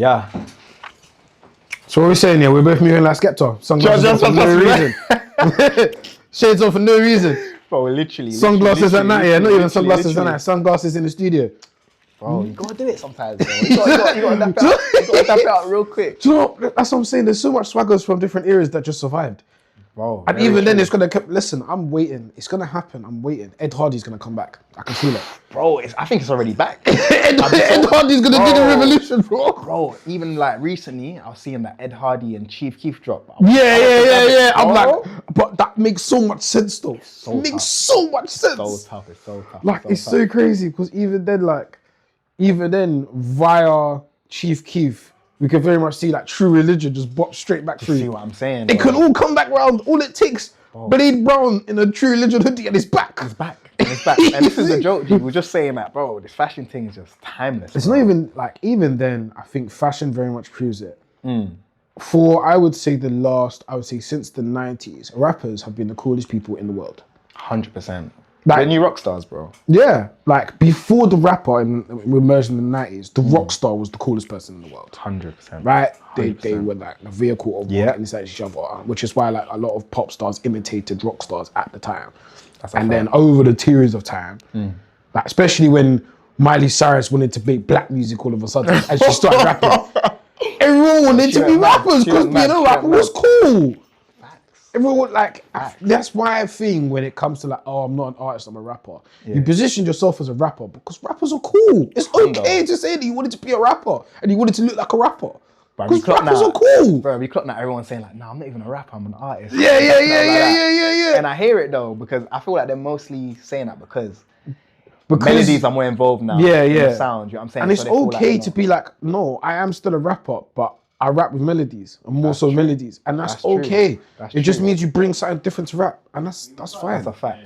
Yeah. So what are we saying here? We're both moving like Skepta. Sunglasses on for no reason. Shades on for no reason. Bro, literally. Sunglasses at night, yeah. Not even sunglasses at night. Sunglasses in the studio. Bro, you gotta do it sometimes, bro. You gotta dap it out real quick. Do you know what? That's what I'm saying. There's so much swaggers from different eras that just survived. Bro, and even then, it's gonna listen. I'm waiting. It's gonna happen. I'm waiting. Ed Hardy's gonna come back. I can feel it. Bro, I think it's already back. Ed Hardy's gonna do the revolution, bro. Bro, even like recently, I was seeing that Ed Hardy and Chief Keef drop. Yeah. I'm like, but that makes so much sense, though. It makes so much sense. It's so tough. Like, it's so crazy because even then, via Chief Keef, we can very much see like True Religion just bop straight back through. See what I'm saying? It could all come back round. All it takes, Blade Brown in a True Religion hoodie and it's back. It's back. And this is the joke, G. We're just saying that, bro, this fashion thing is just timeless. It's not even like, even then, I think fashion very much proves it. For, I would say since the 90s, rappers have been the coolest people in the world. 100%. Like, they're new rock stars, bro. Yeah, like before the rapper emerged in the 90s, the rock star was the coolest person in the world. 100%. Right? 100%. They were like a vehicle of one inside each other, which is why like a lot of pop stars imitated rock stars at the time. And then over the series of time, like especially when Miley Cyrus wanted to make black music all of a sudden and she started rapping, everyone wanted to be rappers because being a rapper was cool. Everyone like, that's why I think when it comes to like, oh, I'm not an artist, I'm a rapper. You position yourself as a rapper because rappers are cool. It's okay to say that you wanted to be a rapper and you wanted to look like a rapper. Because rappers are cool. Bro, we clock now everyone's saying like, nah, I'm not even a rapper, I'm an artist. Yeah. And I hear it though, because I feel like they're mostly saying that because melodies are more involved now. In the sound, you know what I'm saying? And it's okay to be like, no, I am still a rapper, but I rap with melodies, and more so melodies, and that's okay. It just means you bring something different to rap, and that's fine. That's a fact.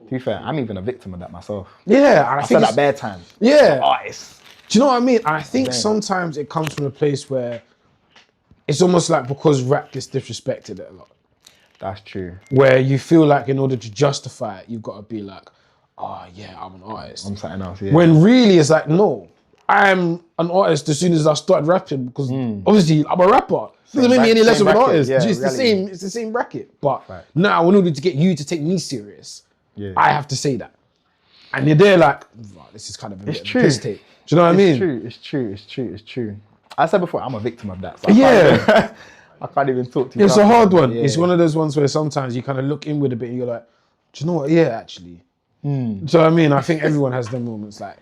To be fair, I'm even a victim of that myself. Yeah, and I said that bare time. Yeah, artists. Do you know what I mean? And I think sometimes it comes from a place where it's almost like because rap gets disrespected a lot. That's true. Where you feel like in order to justify it, you've got to be like, oh yeah, I'm an artist. I'm something else. Yeah. When really it's like, no. I'm an artist as soon as I started rapping because obviously I'm a rapper. It doesn't make me any less of an artist. Yeah, it's the same bracket. But now in order to get you to take me serious, I have to say that. And you're there like, wow, this is kind of a bit of a piss take. Do you know what I mean? It's true. I said before, I'm a victim of that. So I can't even talk to you. It's a hard one. Yeah. It's one of those ones where sometimes you kind of look inward a bit and you're like, do you know what? Yeah, actually. Do you know what I mean? I think everyone has them moments like,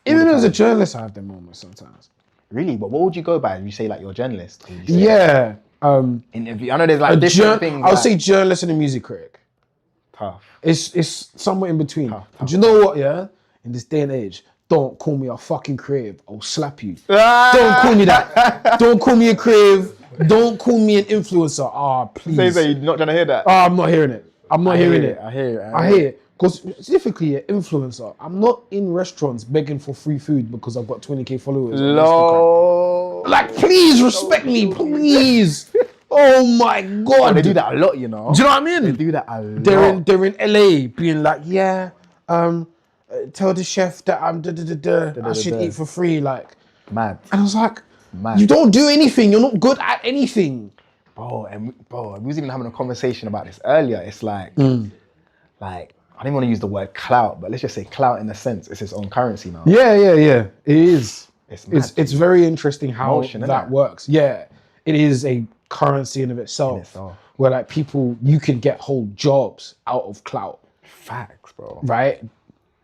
even as a journalist, I have them moments sometimes. Really? But what would you go by? Would you say like you're a journalist? Yeah. Interview. I know there's like different things. I would say journalist and a music critic. Tough. It's somewhere in between. But you know what? Yeah. In this day and age, don't call me a fucking creative. I'll slap you. Don't call me that. Don't call me a creative. Don't call me an influencer. Ah, please. Say you're not trying to hear that. I'm not hearing it. I'm not hearing it. I hear it. I hear it. Because specifically, an influencer, I'm not in restaurants begging for free food because I've got 20k followers on Instagram. Like, please respect me, please. Oh my God. They do that a lot, you know. Do you know what I mean? They do that a lot. They're in LA being like, yeah, tell the chef that I'm I should eat for free. Like, mad. And I was like, you don't do anything. You're not good at anything. Bro, we was even having a conversation about this earlier. It's like, I don't want to use the word clout, but let's just say clout in a sense. It's its own currency now. Yeah. It is. It's very interesting how that works. Yeah, it is a currency in of itself. Where like people, you can get whole jobs out of clout. Facts, bro. Right?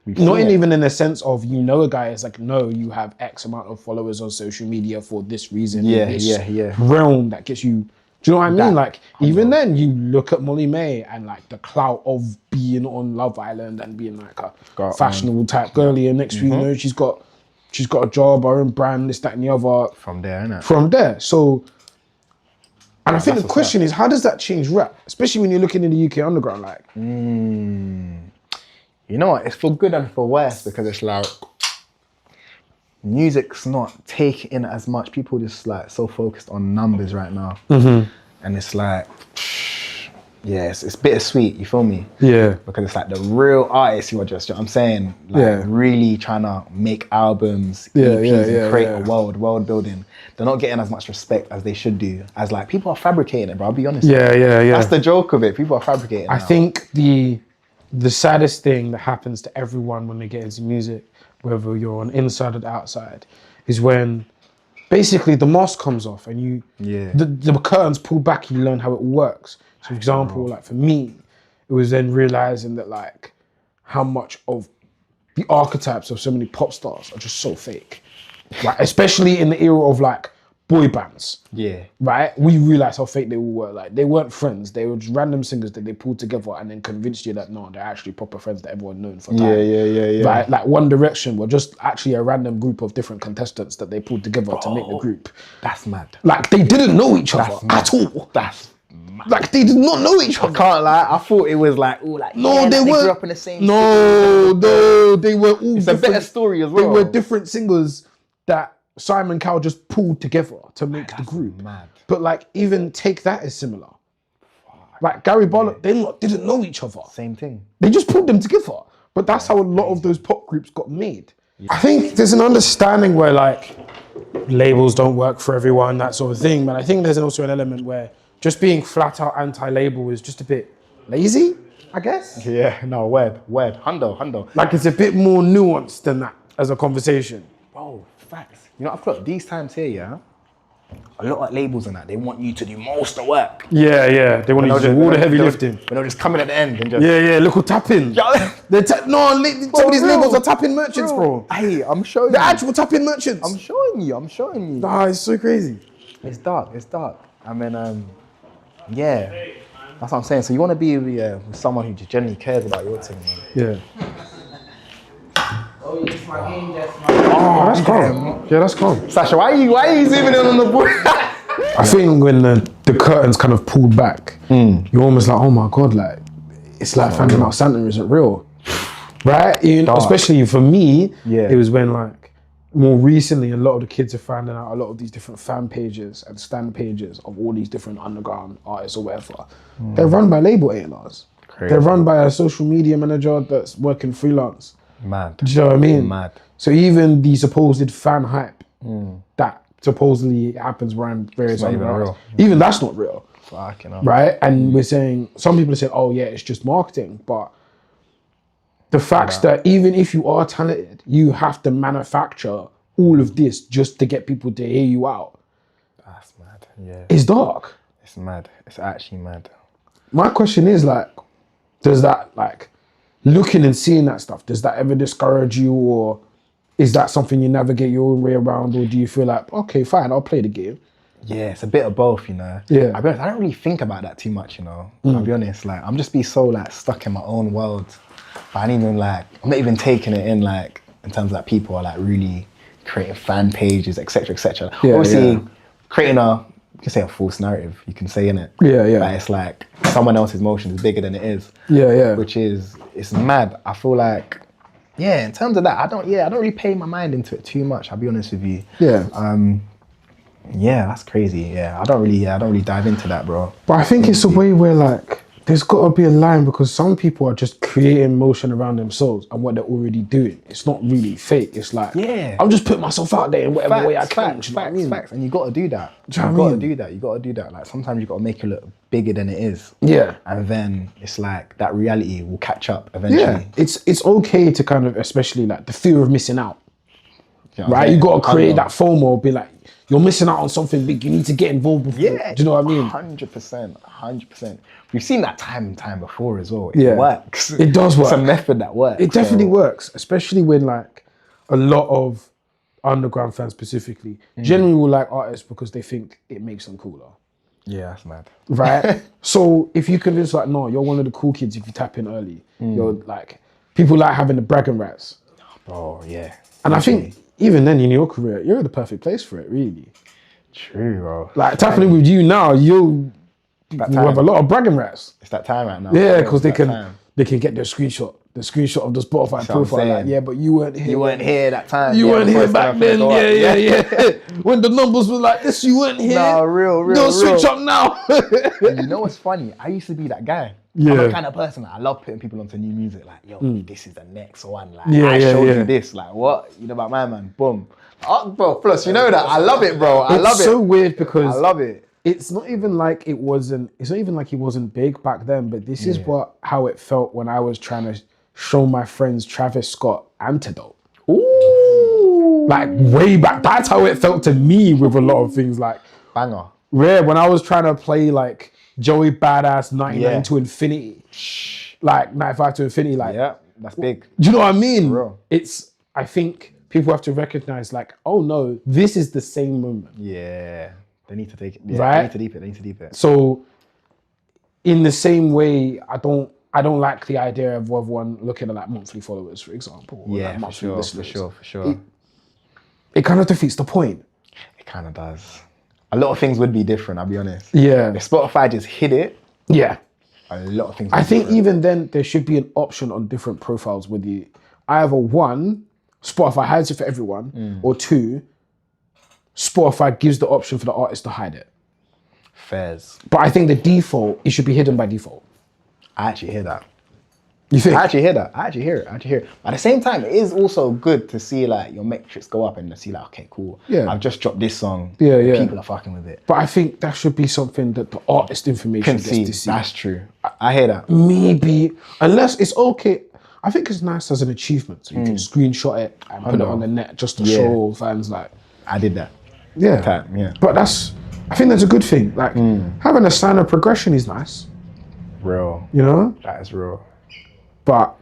Not even in the sense of, you know, a guy is like, no, you have X amount of followers on social media for this reason. This realm that gets you. Do you know what I mean? Like, even then, you look at Molly May and like the clout of being on Love Island and being like a fashionable type girly, and next thing you know, she's got a job, her own brand, this, that, and the other. From there, innit? From there. So, and I think the question is, how does that change rap? Especially when you're looking in the UK underground, like. You know what? It's for good and for worse, because it's like, music's not taking in as much. People just like so focused on numbers right now. And it's like, Yes, it's bittersweet, you feel me? Yeah. Because it's like the real artists who are just, you know what I'm saying, like really trying to make albums, EPs, and create a world building. They're not getting as much respect as they should do. As like, people are fabricating it, bro, I'll be honest. Yeah. That's the joke of it. People are fabricating it I now. think the saddest thing that happens to everyone when they get into music, whether you're on inside or the outside, is when basically the mask comes off and the curtains pull back and you learn how it works. So for example, like for me, it was then realizing that like how much of the archetypes of so many pop stars are just so fake. Like, especially in the era of like boy bands. Yeah. Right? We realized how fake they all were. Like, they weren't friends. They were just random singers that they pulled together and then convinced you that no, they're actually proper friends that everyone known for time. Yeah. Right? Like One Direction were just actually a random group of different contestants that they pulled together to make the group. That's mad. Like, they didn't know each other at all. That's like, they did not know each other. I can't lie. I thought it was like, oh, like, no, they grew up in the same. No, they were all. It's a better story as well. They were different singers that Simon Cowell just pulled together to make the group. Mad. But like, even Take That is similar. Like Gary Barlow, they didn't know each other. Same thing. They just pulled them together. But that's how a lot of those pop groups got made. I think there's an understanding where like labels don't work for everyone, that sort of thing. But I think there's also an element where just being flat out anti-label is just a bit lazy, I guess. Yeah, no, word. Hundo. Like, it's a bit more nuanced than that as a conversation. Bro, facts. You know, I've got these times here, yeah? A lot of labels and that, they want you to do most of the work. Yeah. They want you to do all the heavy lifting. But they'll just come in at the end and just... Yeah, little tapping. Some of these labels are tapping merchants, bro. Hey, I'm showing you. The actual tapping merchants. I'm showing you. Nah, it's so crazy. It's dark. I mean, yeah, that's what I'm saying. So you want to be with someone who just genuinely cares about your thing, man. Yeah. Oh, it's my game, that's my Oh, that's calm. Yeah, that's calm. Sasha, why are you zooming in on the boy? I think when the curtains kind of pulled back, you're almost like, oh my God, like, it's like finding out Santa isn't real. Right? Especially for me, it was when like, more recently, a lot of the kids are finding out a lot of these different fan pages and stan pages of all these different underground artists or whatever. They're run by label A&Rs. They're run by a social media manager that's working freelance. Mad. Do you know what I mean? Mad. So even the supposed fan hype that supposedly happens around various underground, even that's not real. Fucking hell. Right? And we're saying, some people are saying, oh yeah, it's just marketing, but the fact that even if you are talented, you have to manufacture all of this just to get people to hear you out. That's mad, yeah. It's dark. It's mad. It's actually mad. My question is like, does that like, looking and seeing that stuff, does that ever discourage you, or is that something you navigate your own way around, or do you feel like, okay, fine, I'll play the game? Yeah, it's a bit of both, you know. Yeah. I'll be honest, I don't really think about that too much, you know. I'll be honest, like, I'm just be so like stuck in my own world. But I ain't even like, I'm not even taking it in like, in terms of like people are like really creating fan pages, etc. Yeah, obviously, creating you can say a false narrative, you can say, innit? Yeah. Like, it's like someone else's motion is bigger than it is. Yeah. Which is, it's mad. I feel like, yeah, in terms of that, I don't really pay my mind into it too much, I'll be honest with you. Yeah. Yeah, that's crazy. Yeah, I don't really dive into that, bro. But I think it's a way where like, there's got to be a line, because some people are just creating motion around themselves and what they're already doing. It's not really fake. It's like, I'm just putting myself out there in whatever way I can. Facts. And you got to do that. You got to do that. Like, sometimes you got to make it look bigger than it is. Yeah. And then it's like that reality will catch up eventually. Yeah. It's okay to kind of, especially like the fear of missing out. You know, right? You got to create that FOMO, be like, you're missing out on something big. You need to get involved before. Yeah. Do you know what I mean? 100%. We've seen that time and time before as well. It works. It does work. It's a method that works. It definitely works, especially when like a lot of underground fans specifically generally will like artists because they think it makes them cooler. Yeah, that's mad. Right? So if you convince like, no, you're one of the cool kids if you tap in early. You're like, people like having the bragging rights. Oh, yeah. And I think even then in your career, you're in the perfect place for it, really. True, bro. Like tapping in with you now, you have a lot of bragging rights. It's that time right now. Yeah, because they can get their screenshot the screenshot of the Spotify profile. Like, yeah, but you weren't here. You weren't here that time. You weren't here back then. Yeah. When the numbers were like this, you weren't here. No, real. Don't switch up now. And you know what's funny? I used to be that guy. Yeah. I'm the kind of person I love putting people onto new music. Like, yo, this is the next one. Like, I showed you this. Like, what? You know about my man? Boom. Oh, bro, plus, you know that. I love it, bro. I love it. It's so weird because I love it. It's not even like he wasn't big back then, but this is how it felt when I was trying to show my friends Travis Scott Antidote. Ooh. Like way back. That's how it felt to me with a lot of things. Like banger. Rare, when I was trying to play like Joey Badass 99 to Infinity. Like 95 to Infinity. Like, yeah, that's big. Do you know what I mean? For real. I think people have to recognize like, oh no, this is the same moment. Yeah. They need to take it. Yeah, right? They need to deep it. So in the same way, I don't like the idea of everyone looking at like monthly followers, for example. Or like monthly listeners. For sure. It kind of defeats the point. It kind of does. A lot of things would be different, I'll be honest. Yeah. If Spotify just hid it, yeah, a lot of things I think different. even then, there should be an option on different profiles with you. Either one, Spotify hides it for everyone, or two, Spotify gives the option for the artist to hide it. Fairs. But I think the default, it should be hidden by default. I actually hear that. You think? I actually hear that. I actually hear it. At the same time, it is also good to see like your metrics go up and to see like, okay, cool. Yeah. I've just dropped this song. Yeah. People are fucking with it. But I think that should be something that the artist information Can gets to see. That's true. I hear that. Maybe, unless it's okay. I think it's nice as an achievement. So you can screenshot it and put it on the net just to show fans like. I did that. Yeah. Yeah. But I think that's a good thing. Like having a sign of progression is nice. Real. You know? That is real. But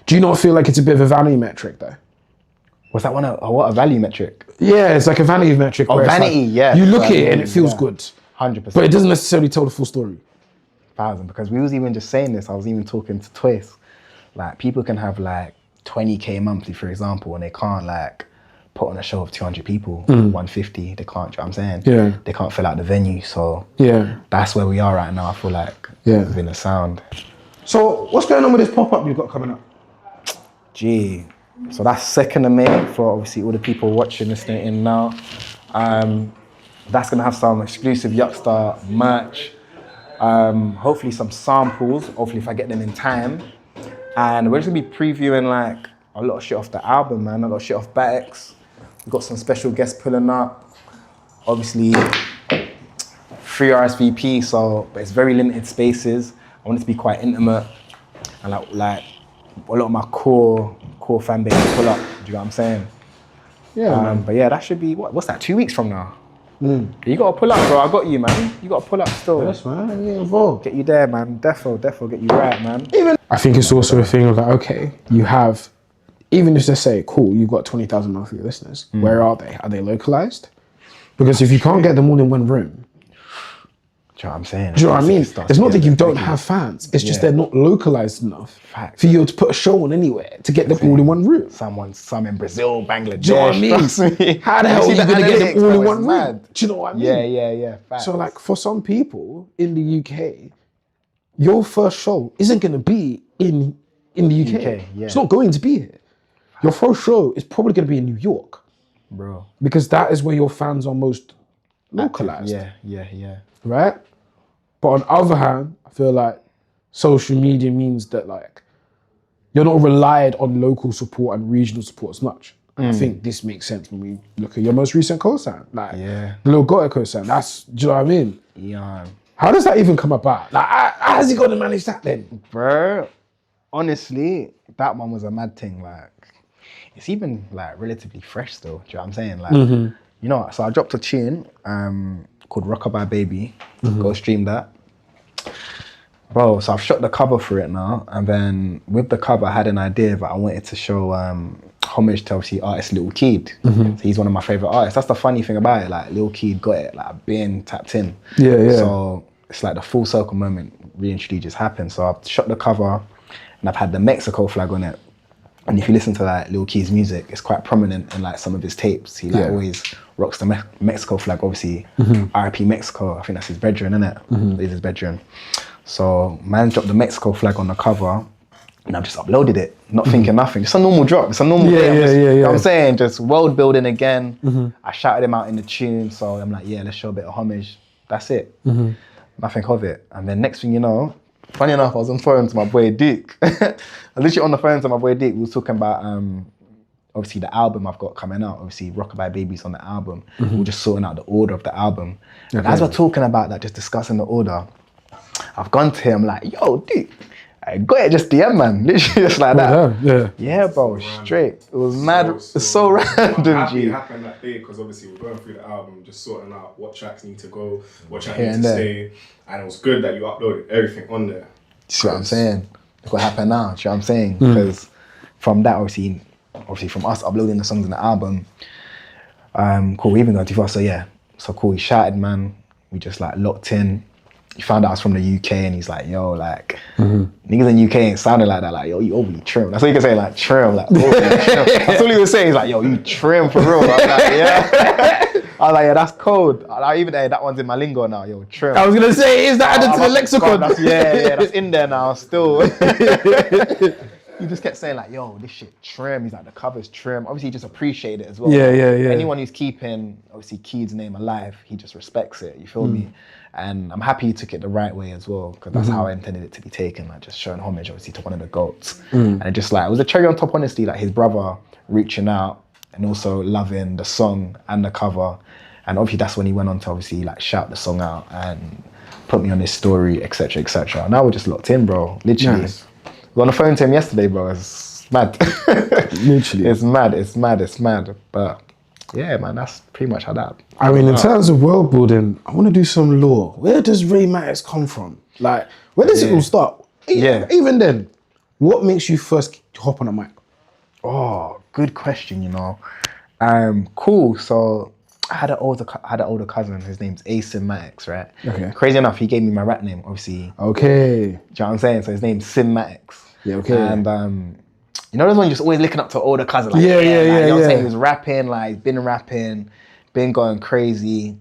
do you not feel like it's a bit of a value metric though? Was that a value metric? Yeah, it's like a vanity metric. Oh, vanity, like, yeah. You look at it and it feels good. 100%. But it doesn't necessarily tell the full story. 1,000, because we was even just saying this, I was even talking to Twice. Like people can have like 20K monthly, for example, and they can't like put on a show of 200 people, 150, they can't, you know what I'm saying? Yeah. They can't fill out the venue, so that's where we are right now, I feel like, within the sound. So what's going on with this pop-up you've got coming up? Gee, so that's 2nd of May for obviously all the people watching, listening in now. That's gonna have some exclusive Yuckstar merch, hopefully some samples, hopefully if I get them in time. And we're just gonna be previewing like a lot of shit off the album, man, a lot of shit off Matix. We've got some special guests pulling up. Obviously, free RSVP, but it's very limited spaces. I want it to be quite intimate. And like a lot of my core fan base pull up, do you know what I'm saying? Yeah, but yeah, that should be, what's that, 2 weeks from now? You gotta pull up, bro, I got you, man. You gotta pull up still. Yes, man, yeah, involved. Get you there, man, defo, get you right, man. I think it's also a thing of like, okay, you have, even if they say, cool, you've got 20,000 monthly listeners, where are they? Are they localized? Because if you can't get them all in one room, Do you know what I'm saying? do you know what I mean? It's not that you don't have fans, it's just they're not localized enough for you to put a show on anywhere to get them all in one room. Some in Brazil, Bangladesh. Do you know what I mean? How the hell are you going to get them all in one room? Do you know what I mean? Yeah. Facts. So like for some people in the UK, your first show isn't going to be in the UK. It's not going to be here. Your first show is probably going to be in New York. Bro. Because that is where your fans are most localized. Yeah. Right? But on the other hand, I feel like social media means that like you're not relied on local support and regional support as much. And I think this makes sense when we look at your most recent cosign. Like the Lilgotit cosign. Do you know what I mean? Yeah. How does that even come about? Like how has he got to manage that then? Bro, honestly, that one was a mad thing. Like it's even like relatively fresh still. Do you know what I'm saying? Like you know, so I dropped a tune called Rockabye Baby. Go stream that. Bro, so I've shot the cover for it now, and then with the cover I had an idea that I wanted to show homage to obviously artist Lil Keed. So he's one of my favourite artists. That's the funny thing about it, like Lil Keed got it, like I've been tapped in. Yeah. So it's like the full circle moment re-introduce just happened. So I've shot the cover and I've had the Mexico flag on it. And if you listen to like Lil Keed's music, it's quite prominent in like some of his tapes. He like always rocks the Mexico flag, obviously. RIP Mexico, I think that's his bedroom, isn't it? It's his bedroom. So man dropped the Mexico flag on the cover, And I've just uploaded it, not thinking nothing. Just a normal drop. It's a normal thing. You know what I'm saying? Just world building again. I shouted him out in the tune. So I'm like, yeah, let's show a bit of homage. That's it. Nothing of it. And then next thing you know, funny enough, I was on the phone to my boy Duke. I was literally on the phone to my boy Duke. We was talking about obviously the album I've got coming out. Obviously Rockabye Baby's on the album. We're just sorting out the order of the album. And as we're talking about that, just discussing the order, I've gone to him like, yo, Duke, I got it, just DM, man. Literally just like that. Yeah, bro, straight. It was mad. It's so random, G. It happened that day because obviously we're going through the album, just sorting out what tracks need to go, what tracks need to stay. And it was good that you uploaded everything on there. See what I'm saying? Look what happened now, see what I'm saying? Because from that, obviously from us uploading the songs in the album, cool, we even got too far, so yeah. So cool, he shouted, man. We just like locked in. He found out I was from the UK and he's like, yo, like, niggas in UK ain't sounding like that. Like, yo, you overly trim. That's what you can say, like, trim. Like, overly trim. That's all he was saying. He's like, yo, you trim for real. I was like, yeah. I was like, yeah, that's cold. I even that one's in my lingo now, yo, trim. I was going to say, is that added to the lexicon? That's in there now still. He just kept saying like, yo, this shit trim. He's like, the cover's trim. Obviously, he just appreciated it as well. Yeah. Anyone who's keeping, obviously, Keed's name alive, he just respects it, you feel me? And I'm happy he took it the right way as well, because that's how I intended it to be taken, like just showing homage, obviously, to one of the GOATs. And it just like, it was a cherry on top, honestly, like his brother reaching out and also loving the song and the cover. And obviously, that's when he went on to obviously like shout the song out and put me on his story, etc., etc. Now we're just locked in, bro, literally. Nice. I was on the phone to him yesterday, bro. It's mad. Literally. It's mad. But yeah, man, that's pretty much how that. I mean, in terms of world building, I want to do some lore. Where does Ray Matix come from? Like, where does it all start? Even then, what makes you first hop on a mic? Oh, good question, you know. Cool, so I had an older cousin, his name's Matix, right? Okay. Crazy enough, he gave me my rap name, obviously. Okay. Do you know what I'm saying? So his name's Matix. Yeah, okay. And you know, those ones just always looking up to an older cousin. Like, yeah. You know what I'm saying? He was rapping, like, been rapping, been going crazy.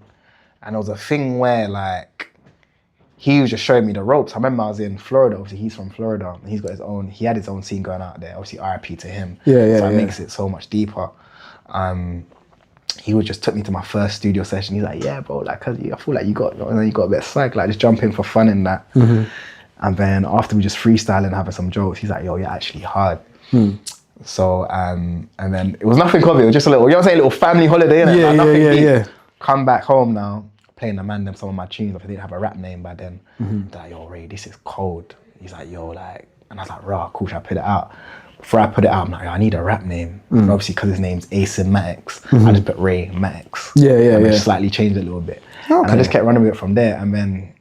And there was a thing where, like, he was just showing me the ropes. I remember I was in Florida, obviously he had his own scene going out there, obviously RIP to him. So it makes it so much deeper. He would just took me to my first studio session. He's like, yeah, bro, like, I feel like you got a bit of swag, like, just jump in for fun in that. And then after we just freestyling, having some jokes, he's like, yo, you're actually hard. So, and then it was nothing of it. It was just a little, you know what I'm saying, little family holiday, innit? Yeah. Come back home now, playing the man them some of my tunes. I didn't have a rap name by then. They're like, yo, Ray, this is cold. He's like, yo, like, and I was like, rah, cool, should I put it out? Before I put it out, I'm like, I need a rap name. And obviously, because his name's Matix, I just put Ray Matix. Yeah. Just slightly changed it a little bit. Okay. And I just kept running with it from there. And then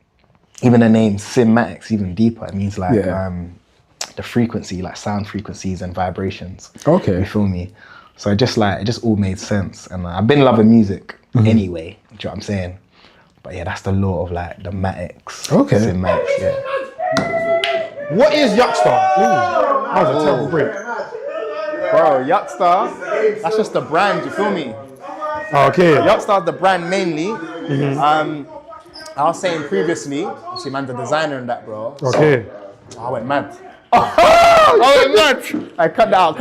even the name Matix, even deeper, it means like the frequency, like sound frequencies and vibrations. Okay. You feel me? So it just all made sense. And I've been loving music anyway, do you know what I'm saying? But yeah, that's the law of like the Matix. Okay. Matix, yeah. What is Yuckstar? That was a terrible break. Bro, Yuckstar, that's just the brand, you feel me? Okay. Yuckstar's the brand mainly. I was saying previously, see man, the designer and that, bro. Okay. So I went mad. I went mad. I cut that out.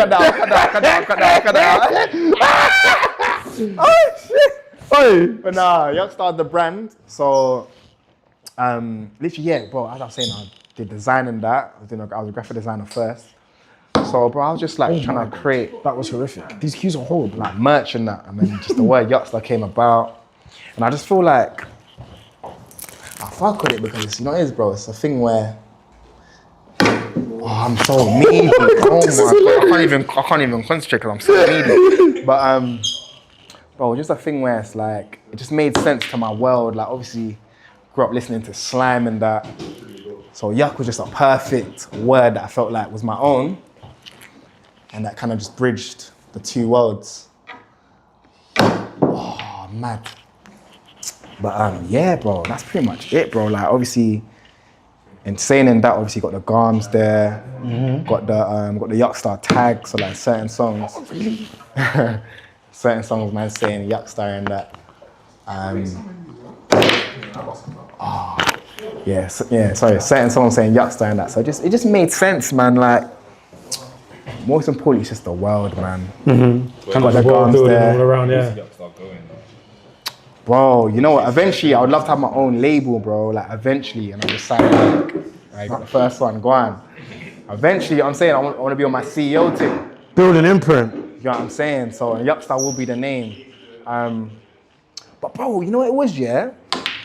Oh shit. Hey. But nah, Yuckstar's the brand. So, literally, yeah, bro, as I was saying, I did design and that. I was a graphic designer first. So, bro, I was just like trying to create. That was horrific. These cues are horrible. Like merch and that. And then just the word Yuckstar came about. And I just feel like I fuck with it because, you know what it is, bro? It's a thing where, I'm so needy. Oh my God, I can't even concentrate because I'm so needy. But, bro, just a thing where it's like, it just made sense to my world. Like, obviously, grew up listening to Slime and that. So Yuck was just a perfect word that I felt like was my own. And that kind of just bridged the two worlds. Oh, mad. But yeah, bro, that's pretty much it, bro. Like, obviously, in saying that, obviously got the Garms there, got the Yuckstar tag, so like certain songs, certain songs, man, saying Yuckstar and that. Certain songs saying Yuckstar and that. So it just made sense, man. Like, most importantly, it's just the world, man. Mm-hmm. Got the guns there. All around, yeah. Bro, you know what? Eventually, I would love to have my own label, bro. Like, eventually, and I just sign like got the first one, go on. Eventually, I'm saying I want to be on my CEO thing. Build an imprint. You know what I'm saying? So, Yupstar will be the name. But bro, you know what it was, yeah?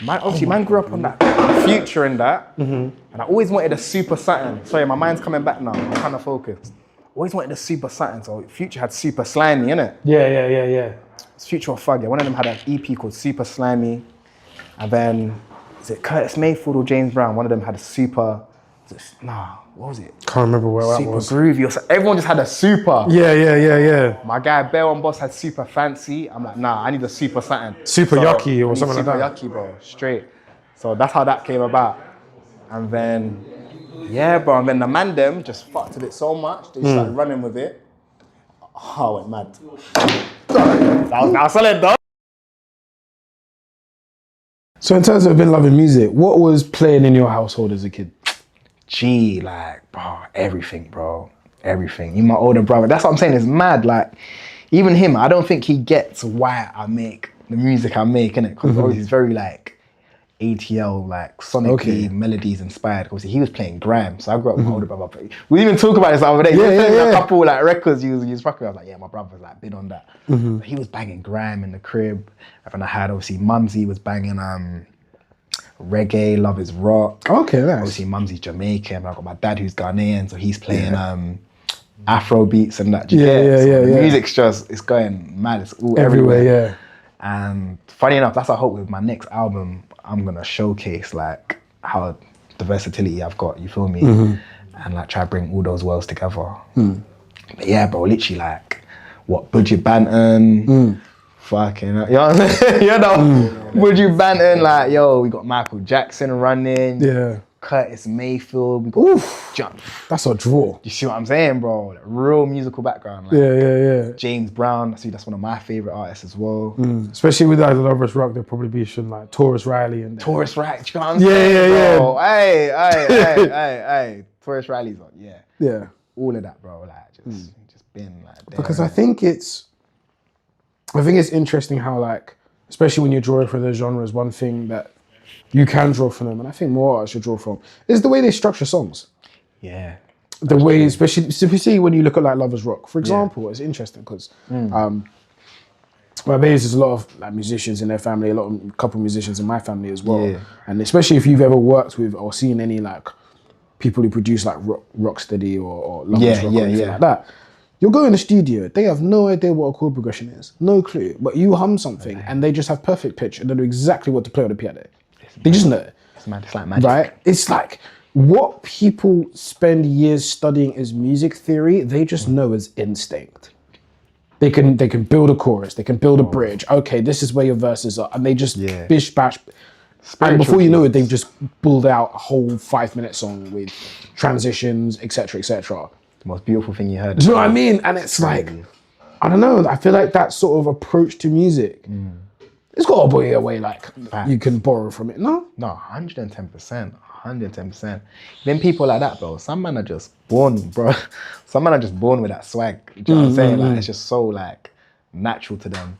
Man grew up on that Future and that. And I always wanted a super something. Sorry, my mind's coming back now. I'm kind of focused. Always wanted a super something. So Future had Super Slimy, innit? Yeah. It's Future or Fug, yeah. One of them had an EP called Super Slimy. And then, is it Curtis Mayfield or James Brown? One of them had a Super, what was it? Can't remember where that was. Super Groovy or something. Everyone just had a Super. Yeah. My guy, Bear on Boss, had Super Fancy. I'm like, nah, I need a Super something. Super Yucky or something like that. Super Yucky, bro, straight. So that's how that came about. And then, yeah, bro, and then the man them just fucked with it so much, they started running with it. Oh, I went mad. That was solid, though. So in terms of been loving music, what was playing in your household as a kid? Gee, like, bro, everything, bro. Everything. Even my older brother, that's what I'm saying, it's mad. Like, even him, I don't think he gets why I make the music I make, innit? Because obviously he's very, like, ATL, like, sonically, melodies inspired. Obviously, he was playing grime, so I grew up with my older brother. We didn't talk about this the other day. A couple, like, records he was rocking. I was like, yeah, my brother's, like, been on that. But he was banging grime in the crib. And then I had, obviously, Mumsy was banging, reggae, Love Is Rock. Okay, nice. Obviously, Mumsy's Jamaican. I've got my dad who's Ghanaian, so he's playing Afro beats and that. The music's just, it's going mad. It's all everywhere. And funny enough, that's I hope with my next album, I'm gonna showcase like how the versatility I've got. You feel me? And like try to bring all those worlds together. But yeah, bro, literally like what Buju Banton. Fucking, you know what I'm saying? Buju Banton, like, yo, we got Michael Jackson running. Yeah. Curtis Mayfield. We got that's a draw. You see what I'm saying, bro? Like, real musical background. Like, yeah. James Brown. See, that's one of my favorite artists as well. Especially with like the Love Is Rock, there'll probably be some like Taurus Riley and Taurus Riley. You know what I'm saying? Bro? Hey. Taurus Riley's on. Yeah. All of that, bro. Like, just been like. There. Because I think it's interesting how like, especially when you're drawing from those genres, one thing that you can draw from them, and I think more artists should draw from, is the way they structure songs. Yeah. The way, especially, so if you see when you look at like Love Is Rock, for example, it's interesting because my base is a lot of like musicians in their family, a couple of musicians in my family as well. Yeah. And especially if you've ever worked with or seen any like people who produce like Rocksteady or Love Is Rock or anything like that. You'll go in the studio, they have no idea what a chord progression is, no clue, but you hum something and they just have perfect pitch and they know exactly what to play on the piano. They just know it. It's like magic. Right? It's like what people spend years studying as music theory, they just know as instinct. They can build a chorus, they can build a bridge. Okay, this is where your verses are. And they just bish bash. And before you know it, they've just pulled out a whole 5-minute song with transitions, etc., etc. The most beautiful thing you heard. Do you know what I mean? And it's like, I don't know, I feel like that sort of approach to music, it's got to be a way like you can borrow from it, no? No, 110%. 110%. Then people like that, bro. Some men are just born, bro. Some men are just born with that swag. Do you know what I'm saying? Like, it's just so like natural to them.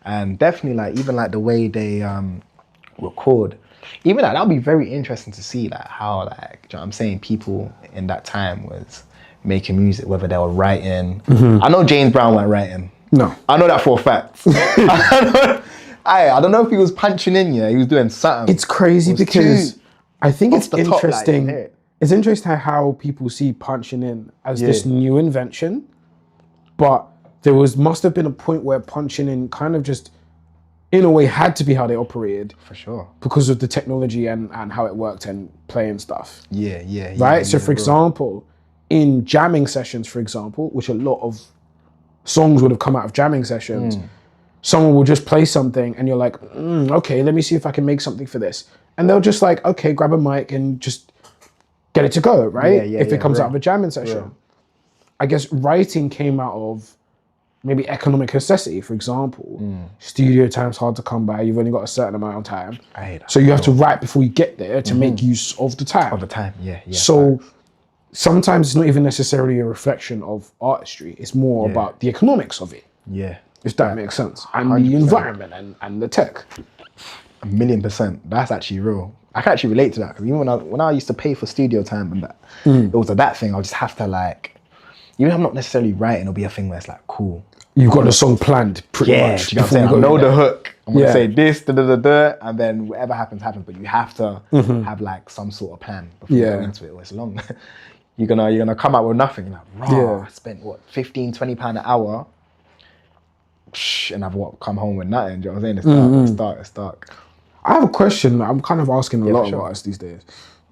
And definitely like, even like the way they record, even like, that would be very interesting to see like how like, do you know what I'm saying? People in that time was making music, whether they were writing. I know James Brown weren't writing. No. I know that for a fact. I don't know if he was punching in, he was doing something. It's crazy because I think it's interesting. It's interesting how people see punching in as this new invention, but there must have been a point where punching in kind of just, in a way, had to be how they operated. For sure. Because of the technology and how it worked and playing stuff. Yeah. Right? So for example, in jamming sessions, for example, which a lot of songs would have come out of jamming sessions, someone will just play something and you're like, okay, let me see if I can make something for this. And they'll just like, okay, grab a mic and just get it to go, right? If it comes out of a jamming session. I guess writing came out of maybe economic necessity, for example. Studio time's hard to come by. You've only got a certain amount of time. So you have to write before you get there to make use of the time. Yeah. So sometimes it's not even necessarily a reflection of artistry. It's more about the economics of it. Yeah. If that makes sense. And 100%. the environment and the tech. 1,000,000%. That's actually real. I can actually relate to that, because even when I used to pay for studio time and that, it was that thing. I'll just have to like, even if I'm not necessarily writing, it'll be a thing where it's like, cool. You've got the song planned pretty much. Do you know what I'm saying? I know the hook. I'm gonna say this, and then whatever happens, happens. But you have to have like some sort of plan before you go into it. Or it's long. you're gonna come out with nothing. You're like, raw. I spent what, £15-20 an hour, and I've come home with nothing. Do you know what I'm saying? It's dark. I have a question. I'm kind of asking a lot of artists these days.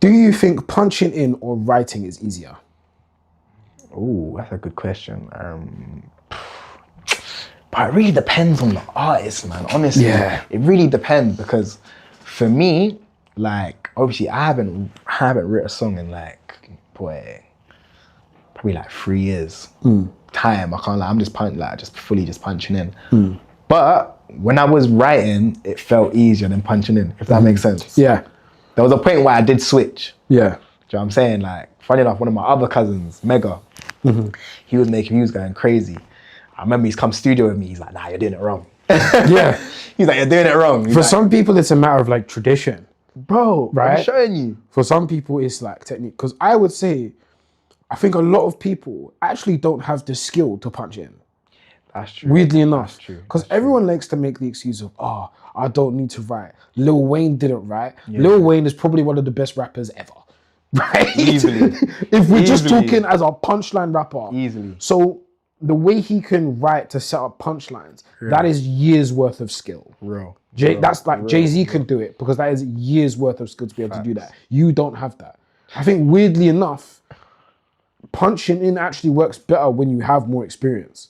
Do you think punching in or writing is easier? Oh, that's a good question. But it really depends on the artist, man. Honestly, it really depends, because for me, like, obviously, I haven't written a song in like, probably like 3 years. Time, I can't lie. I'm just fully punching in. But when I was writing, it felt easier than punching in, if that makes sense. Yeah. There was a point where I did switch. Yeah. Do you know what I'm saying? Like, funny enough, one of my other cousins, Mega, he was going crazy. I remember he's come studio with me. He's like, nah, you're doing it wrong. Yeah. He's like, you're doing it wrong. For some people, it's a matter of like tradition. Bro, right? I'm showing you. For some people, it's like technique. Because I would say, I think a lot of people actually don't have the skill to punch in. That's true. Weirdly enough. That's true. Because everyone likes to make the excuse of, I don't need to write. Lil Wayne didn't write. Lil Wayne is probably one of the best rappers ever. Right? Easily. If we're just talking as a punchline rapper. Easily. So the way he can write to set up punchlines, that is years worth of skill. Real. That's like Jay-Z can do it, because that is years worth of skill to be able to do that. You don't have that. I think weirdly enough, punching in actually works better when you have more experience.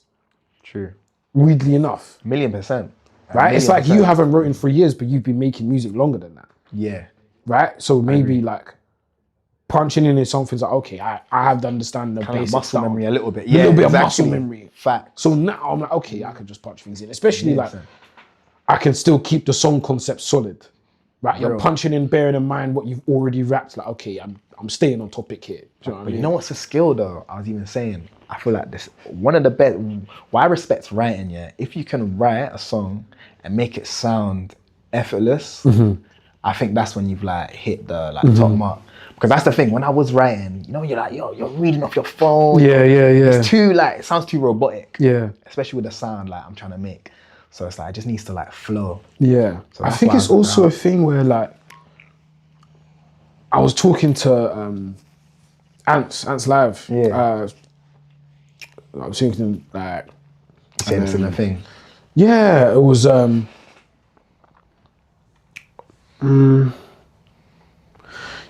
True. Weirdly enough. 1,000,000%. Right? It's like you haven't written for years, but you've been making music longer than that. Yeah. Right? So maybe like punching in is something like, okay, I have to understand the basic muscle memory a little bit. Yeah, a little bit of muscle memory. Fact. So now I'm like, okay, I can just punch things in. Especially like, I can still keep the song concept solid. Right? You're punching in, bearing in mind what you've already rapped. Like, okay, I'm staying on topic here. Do you know what I mean? You know what's a skill though? I was even saying, I feel like this, one of the best, why I respect writing, if you can write a song and make it sound effortless, I think that's when you've like hit the top mark. Because that's the thing, when I was writing, you know, you're like, you're reading off your phone. Yeah. It's too like, it sounds too robotic. Yeah. Especially with the sound like I'm trying to make. So it's like, it just needs to like flow. Yeah. So I think it's also a thing where like, I was talking to Ants Live. Yeah. I was thinking like, Same similar thing. Yeah, it was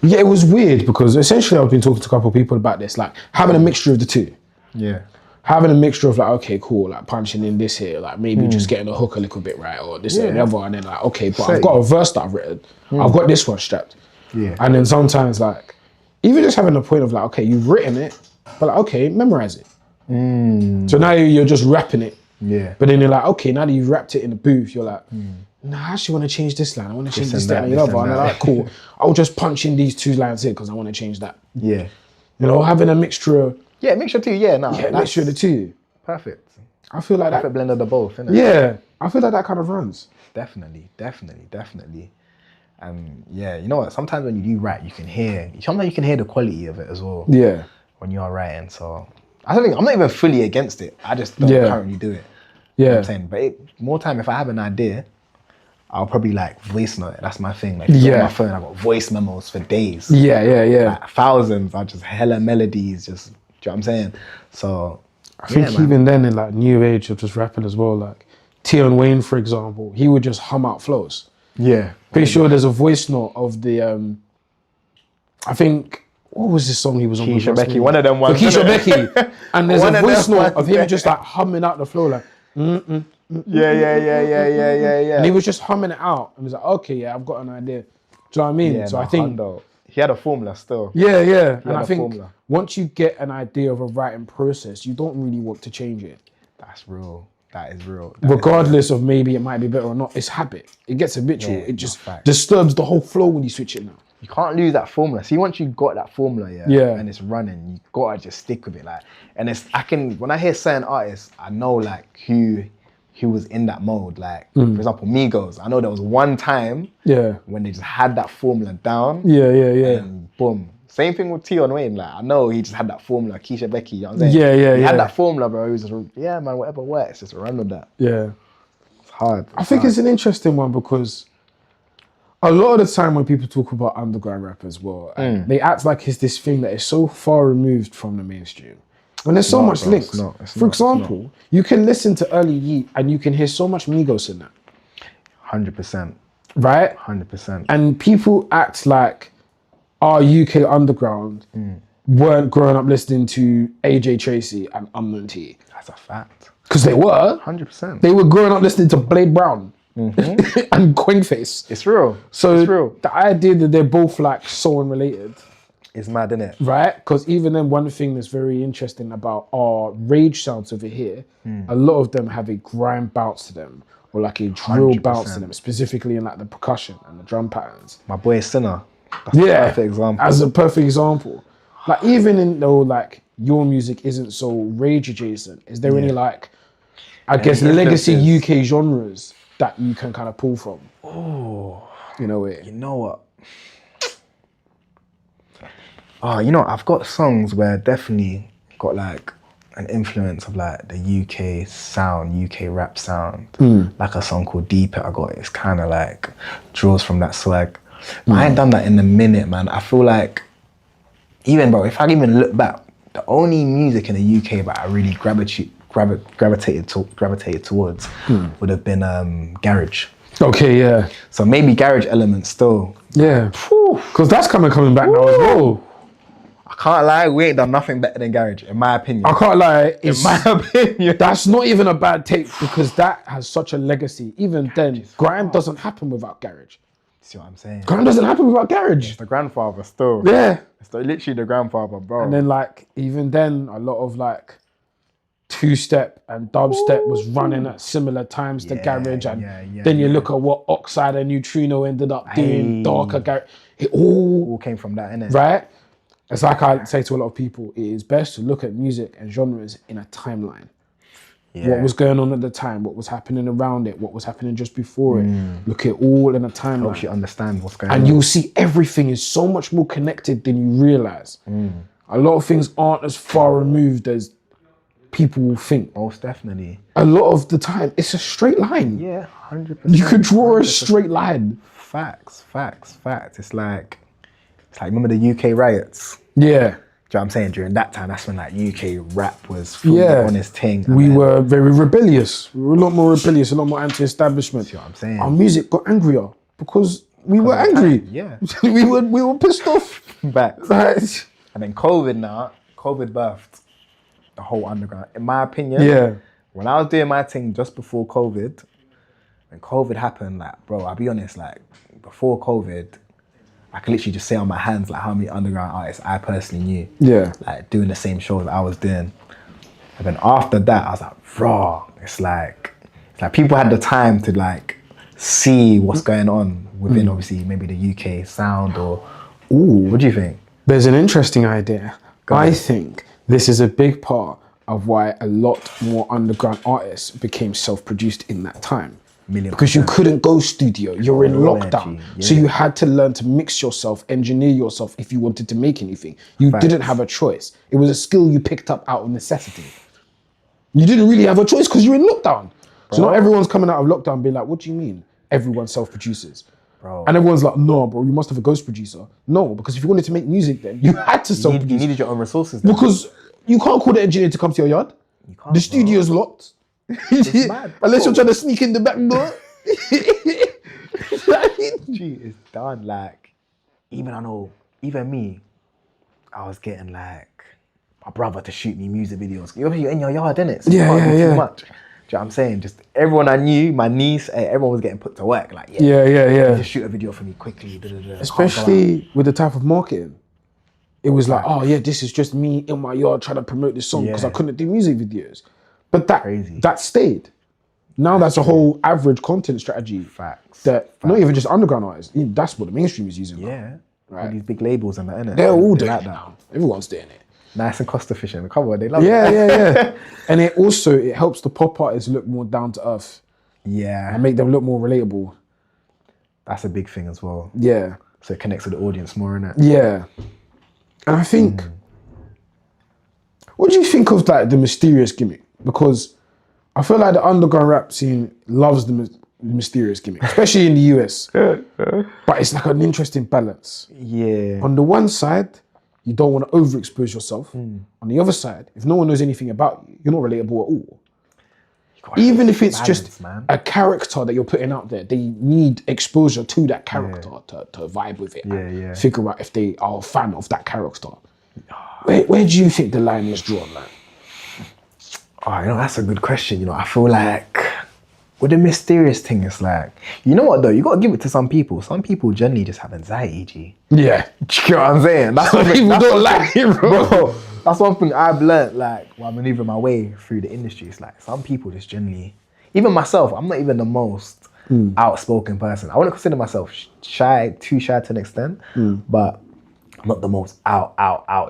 yeah, it was weird, because essentially I've been talking to a couple of people about this, like having a mixture of the two. Yeah. Having a mixture of like, okay, cool, like punching in this here, like maybe just getting the hook a little bit right, or this and the other, and then like, okay, but I've got a verse that I've written, I've got this one strapped. Yeah. And then sometimes like, even just having the point of like, okay, you've written it, but like, okay, memorize it. So now you're just rapping it. Yeah. But then you're like, okay, now that you've rapped it in the booth, you're like, nah, I actually want to change this line. I want to change this, that, and the other. And I'm like, cool. I'll just punch in these two lines here because I want to change that. Yeah. You know, having a mixture of... Yeah, mixture of two, mixture of the two. Perfect. I feel like Perfect blend of the both, innit? Yeah. I feel like that kind of runs. Definitely. And yeah, you know what? Sometimes when you do write, you can hear the quality of it as well. Yeah. When you are writing, so... I'm not even fully against it. I just don't currently do it. Yeah. You know what I'm saying? But more time, if I have an idea, I'll probably like voice note it. That's my thing. Like, on my phone, I've got voice memos for days. Yeah. Like, thousands. I just hella melodies. Just, do you know what I'm saying? So, I think even then in like new age of just rapping as well, like Tion Wayne, for example, he would just hum out flows. Yeah. Pretty sure there's a voice note of the, I think, what was this song he was on? Keisha Becky, one of them ones. Keisha Becky. And there's a voice note of him ones, just like humming out the flow, like, Yeah. And he was just humming it out. And he was like, okay, yeah, I've got an idea. Do you know what I mean? Yeah, so I think... he had a formula still. Yeah. And I think formula. once you get an idea of a writing process, you don't really want to change it. That's real. That is real. Regardless of maybe it might be better or not, it's habit. It gets habitual. Yeah, it just disturbs the whole flow when you switch it now. You can't lose that formula. See, once you got that formula, and it's running, you gotta just stick with it. Like, and when I hear certain artists, I know like who was in that mode. Like, for example, Migos. I know there was one time when they just had that formula down. And boom. Same thing with Tion Wayne. Like, I know he just had that formula. Keisha Becky, you know what I'm saying? He had that formula, bro. He was just, man, whatever works, just run with that. Yeah. It's hard. I think it's an interesting one because a lot of the time when people talk about underground rap as well, they act like it's this thing that is so far removed from the mainstream. When there's so much links. For example, you can listen to early Yeet and you can hear so much Migos in that. 100%. Right? 100%. And people act like our UK underground weren't growing up listening to AJ Tracy and Unknown T. That's a fact. Because they were. 100%. They were growing up listening to Blade Brown and Quingface. It's real. So it's real. The idea that they're both like so unrelated. It's mad, isn't it? Right? Because even then, one thing that's very interesting about our rage sounds over here, a lot of them have a grime bounce to them or like a drill 100%. Bounce to them, specifically in like the percussion and the drum patterns. My boy Sinner. That's a perfect example. As a perfect example. Like even though like your music isn't so rage adjacent, is there any like, I guess, legacy UK genres that you can kind of pull from? Oh, you know it. You know what? Oh, you know, I've got songs where definitely got like an influence of like the UK sound, UK rap sound. Like a song called Deep It I got. It's kind of like draws from that swag. I ain't done that in a minute, man. I feel like, even bro, if I even look back, the only music in the UK that I really gravitated towards would have been garage. Okay, yeah. So maybe garage elements still. Yeah. Because that's coming back now as well. I can't lie, we ain't done nothing better than garage, in my opinion. I can't lie, in my opinion. That's not even a bad take because that has such a legacy. Even then, grime doesn't happen without garage. See what I'm saying? Grime doesn't happen without garage. It's the grandfather still. Yeah. It's literally the grandfather, bro. And then like, even then, a lot of like two-step and dubstep was running at similar times to garage. And then you look at what Oxide and Neutrino ended up doing, darker garage. It all came from that, innit? Right? It's like I say to a lot of people, it is best to look at music and genres in a timeline. Yeah. What was going on at the time, what was happening around it, what was happening just before it. Look at all in a timeline. Helps you understand what's going on. And you'll see everything is so much more connected than you realise. A lot of things aren't as far removed as people will think. Most definitely. A lot of the time, it's a straight line. Yeah, 100%. You could draw a straight line. Facts. It's like remember the UK riots? Yeah. Do you know what I'm saying? During that time, that's when like UK rap was fully on its thing. We were very rebellious. We were a lot more rebellious, a lot more anti-establishment. See what I'm saying? Our music got angrier because we were angry. Yeah. we were pissed off. Back. Right. And then COVID birthed the whole underground. In my opinion, when I was doing my thing just before COVID, when COVID happened, like, bro, I'll be honest, like, before COVID, I can literally just say on my hands like how many underground artists I personally knew. Yeah. Like doing the same shows that I was doing. And then after that, I was like, raw. It's like people had the time to like see what's going on within obviously maybe the UK sound or, what do you think? There's an interesting idea. I think this is a big part of why a lot more underground artists became self-produced in that time. Because you couldn't go studio, you're in lockdown. So you had to learn to mix yourself, engineer yourself if you wanted to make anything. You didn't have a choice. It was a skill you picked up out of necessity. You didn't really have a choice because you're in lockdown. So not everyone's coming out of lockdown being like, what do you mean? Everyone self-produces. And everyone's like, no, bro, you must have a ghost producer. No, because if you wanted to make music then, you had to self-produce. You needed your own resources then. Because you can't call the engineer to come to your yard. You can't, the studio's locked. It's mad, unless you're trying to sneak in the back door. Gee, it's done. Like, even me, I was getting like my brother to shoot me music videos. You're in your yard, innit? So you can't do too much. Do you know what I'm saying? Just everyone I knew, my niece, everyone was getting put to work. Like, just shoot a video for me quickly. Especially with the type of marketing. It was like, oh yeah, this is just me in my yard trying to promote this song because I couldn't do music videos. But that stayed. Now that's a whole average content strategy. Facts. Not even just underground artists. That's what the mainstream is using. Yeah. Right. All these big labels and that, innit? They're all They doing like it that. now. Everyone's doing it. Nice and cost efficient. Come on, they love Yeah, it. yeah. And it also, it helps the pop artists look more down to earth Yeah. and make them look more relatable. That's a big thing as well. Yeah. So it connects with the audience more, innit? Yeah. And I think, what do you think of like the mysterious gimmick? Because I feel like the underground rap scene loves the mysterious gimmick, especially in the US. But it's like an interesting balance. Yeah. On the one side, you don't want to overexpose yourself. On the other side, if no one knows anything about you, you're not relatable at all. Even if it's just a character that you're putting out there, they need exposure to that character to vibe with it and figure out if they are a fan of that character. Where do you think the line is drawn, man? Oh, that's a good question. I feel like with the mysterious thing, it's like, you know what though? You gotta give it to some people. Some people generally just have anxiety, G. Yeah. Do you know what I'm saying? That's Some people don't like it, bro. That's one thing I've learnt, like, while maneuvering my way through the industry. It's like, some people just generally, even myself, I'm not even the most outspoken person. I wouldn't consider myself too shy to an extent, but I'm not the most out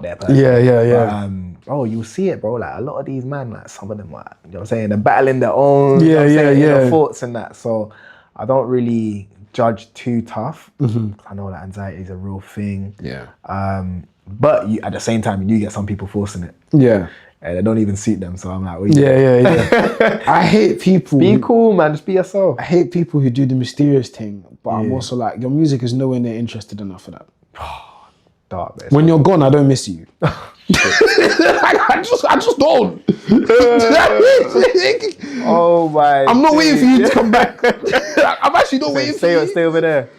there person. Yeah. But, you'll see it, bro. Like, a lot of these men, like, some of them, like, you know what I'm saying? They're battling their own inner thoughts and that. So I don't really judge too tough. I know that anxiety is a real thing. Yeah. But at the same time, you do get some people forcing it. Yeah. And they don't even suit them. So I'm like, Yeah. I hate people. Be cool, man. Just be yourself. I hate people who do the mysterious thing, but I'm also like, your music is nowhere near interested enough for that. Dark, man. When you're gone, I don't miss you. I just don't. Oh my! I'm not waiting for you to come back. I'm actually not waiting for you. Stay over there.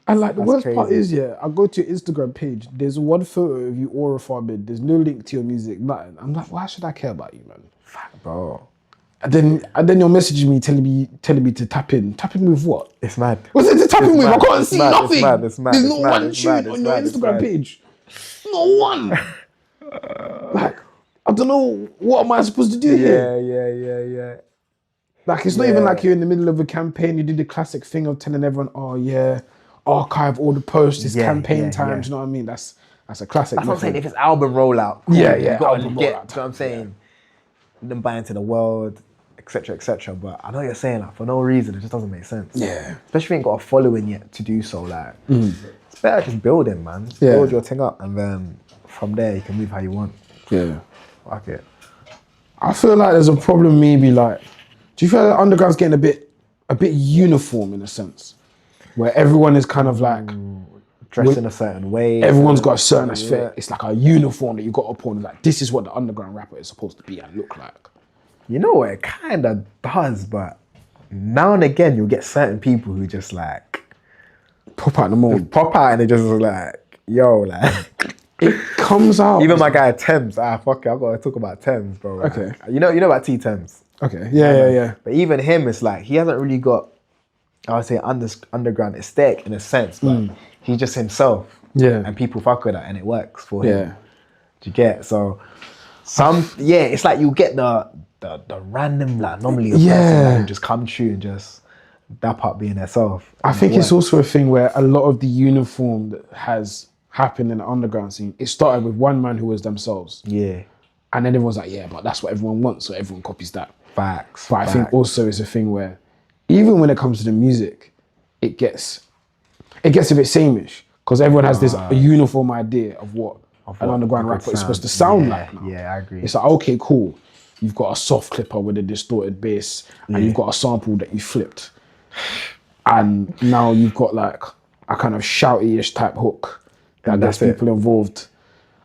And like the worst part crazy. is, I go to your Instagram page. There's one photo of you aura farming. There's no link to your music. Nothing. I'm like, why should I care about you, man? Fuck, bro. And then you're messaging me, telling me to tap in. Tap in with what? It's mad. What's it to tap in with? I can't see nothing. It's mad. There's not one tune on your Instagram page. Not one. Like, I don't know, what am I supposed to do here? Yeah. Like, it's not even like you're in the middle of a campaign. You do the classic thing of telling everyone, archive all the posts. It's campaign time. Do you know what I mean? That's a classic. That's what I'm saying. If it's album rollout, cool. Yeah, you gotta album get. rollout You know what I'm saying? Them buy into the world, etc. But I know what you're saying, like, for no reason, it just doesn't make sense. Yeah. Especially if you ain't got a following yet to do so. Like, it's better just building, man. Just build your thing up, and then from there you can move how you want. Yeah. Fuck it. I feel like there's a problem. Maybe like, do you feel like underground's getting a bit uniform in a sense, where everyone is kind of like dressed in a certain way. Everyone's got a certain aesthetic. It's like a uniform that you got upon. Like, this is what the underground rapper is supposed to be and look like. You know what? It kind of does, but now and again you'll get certain people who just like pop out the mold. Pop out and they just like, yo, like. It comes out. Even my guy Thames, fuck it, I've got to talk about Thames, bro. Right? Okay. You know about T Thames. Okay. Yeah. But even him, it's like he hasn't really got, I would say, underground aesthetic in a sense, but he's just himself. Yeah. And people fuck with that, and it works for him. Yeah. Do you get? So it's like you get the random like anomaly of person that will just come true and just dap up being themselves. I think it's also a thing where a lot of the uniform that has happened in the underground scene, it started with one man who was themselves. Yeah. And then everyone's like, but that's what everyone wants, so everyone copies that. Facts. But I think also it's a thing where even when it comes to the music, it gets a bit sameish because everyone has this uniform idea of what an underground rapper is supposed to sound like now. Yeah, I agree. It's like, okay, cool. You've got a soft clipper with a distorted bass and you've got a sample that you flipped. And now you've got like a kind of shouty-ish type hook that gets people involved.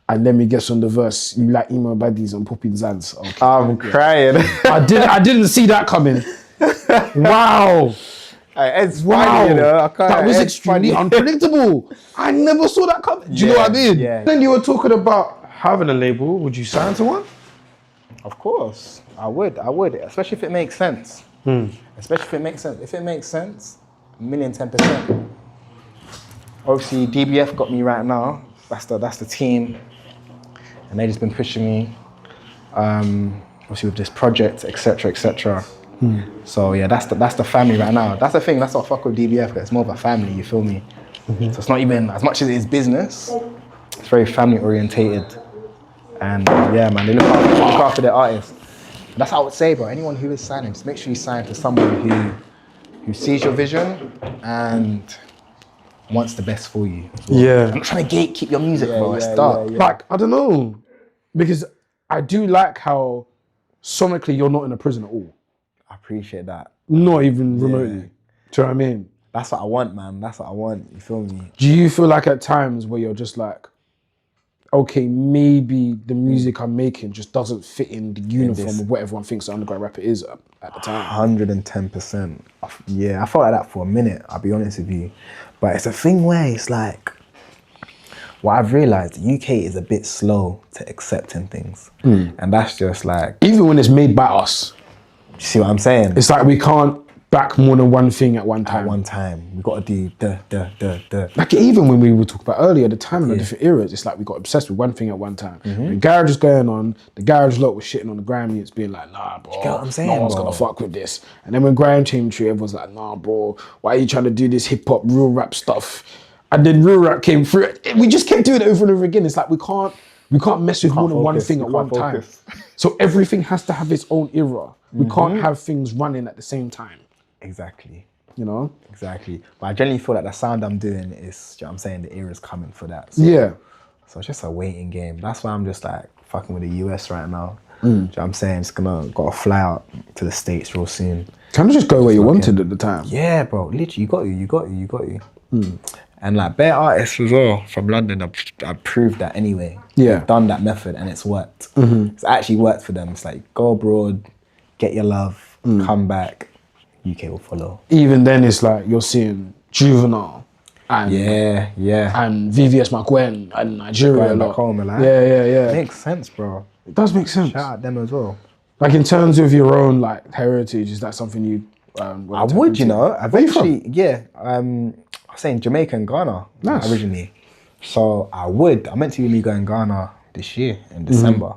And then we get on the verse, you like emo baddies and popping Zans. Okay. I'm crying. I didn't see that coming. Wow. It's funny, you know. That was extremely unpredictable. I never saw that coming. Do you know what I mean? Yeah. Then you were talking about having a label. Would you sign to one? Of course, I would, especially if it makes sense. Especially if it makes sense. If it makes sense, 1,010%. Obviously, DBF got me right now. That's the team, and they just been pushing me. Obviously with this project, etc. So yeah, that's the family right now. That's the thing. That's what I fuck with DBF. It's more of a family. You feel me? So it's not even, as much as it is business, it's very family orientated. And yeah, man, they look after their artists. And that's how I would say, bro, anyone who is signing, just make sure you sign to someone who sees your vision and wants the best for you. Yeah. I'm not trying to gatekeep your music, bro. It's dark. Like, I don't know. Because I do like how sonically you're not in a prison at all. I appreciate that. Not even remotely. Do you know what I mean? That's what I want, man. That's what I want. You feel me? Do you feel like at times where you're just like, okay, maybe the music I'm making just doesn't fit in the uniform of what everyone thinks an underground rapper is at the time? 110%. Yeah, I felt like that for a minute, I'll be honest with you. But it's a thing where it's like, what I've realized, the UK is a bit slow to accepting things. And that's just like... Even when it's made by us. You see what I'm saying? It's like we can't back more than one thing at one time. At one time. We got to do the. Like even when we were talking about earlier, the time of the different eras, it's like we got obsessed with one thing at one time. When garage was going on, the garage lot was shitting on the Grammy, it's being like, nah, bro, you get what I'm saying, no one's gonna fuck with this. And then when grime came through, everyone's like, nah, bro, why are you trying to do this hip hop, real rap stuff? And then real rap came through. We just kept doing it over and over again. It's like we can't mess with more than one thing at one time. So everything has to have its own era. We can't have things running at the same time. Exactly. You know? Exactly. But I generally feel like the sound I'm doing is, you know what I'm saying, the era's coming for that. So, yeah. So it's just a waiting game. That's why I'm just like fucking with the US right now. Do you know what I'm saying? It's gotta fly out to the States real soon. Kind of just go where you wanted at the time. Yeah, bro. Literally, you got you. And like bare artists as well from London, I've proved that anyway. Yeah. They've done that method and it's worked. It's actually worked for them. It's like go abroad, get your love, come back, UK will follow. Even then it's like you're seeing Juvenile and and VVS McGwen and Nigeria a lot. Back home, like, yeah. Makes sense, bro. It does make sense. Shout out them as well. Like in terms of your own like heritage, is that something you I would, you know, eventually, I was saying Jamaica and Ghana originally. So I meant to be going Ghana this year in December.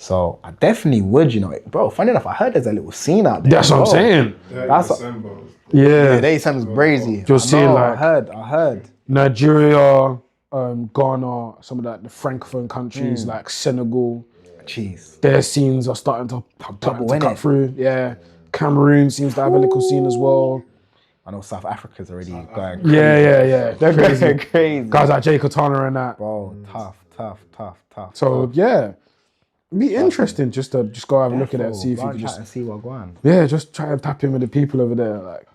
So I definitely would, you know. Bro, funny enough, I heard there's a little scene out there. That's what I'm saying. That's December. Yeah, December's crazy. You're seeing like I heard. Nigeria, Ghana, some of that the Francophone countries like Senegal. Jeez. Their scenes are starting to cut through. Yeah. Cameroon seems to have a little scene as well. I know South Africa's already going crazy. Yeah. They're crazy. Crazy. Guys like Jay Katana and that. Bro, tough. So yeah. It'd be interesting just to go have a look at it and see if you can just see what's going on. Yeah, just try and tap in with the people over there. Like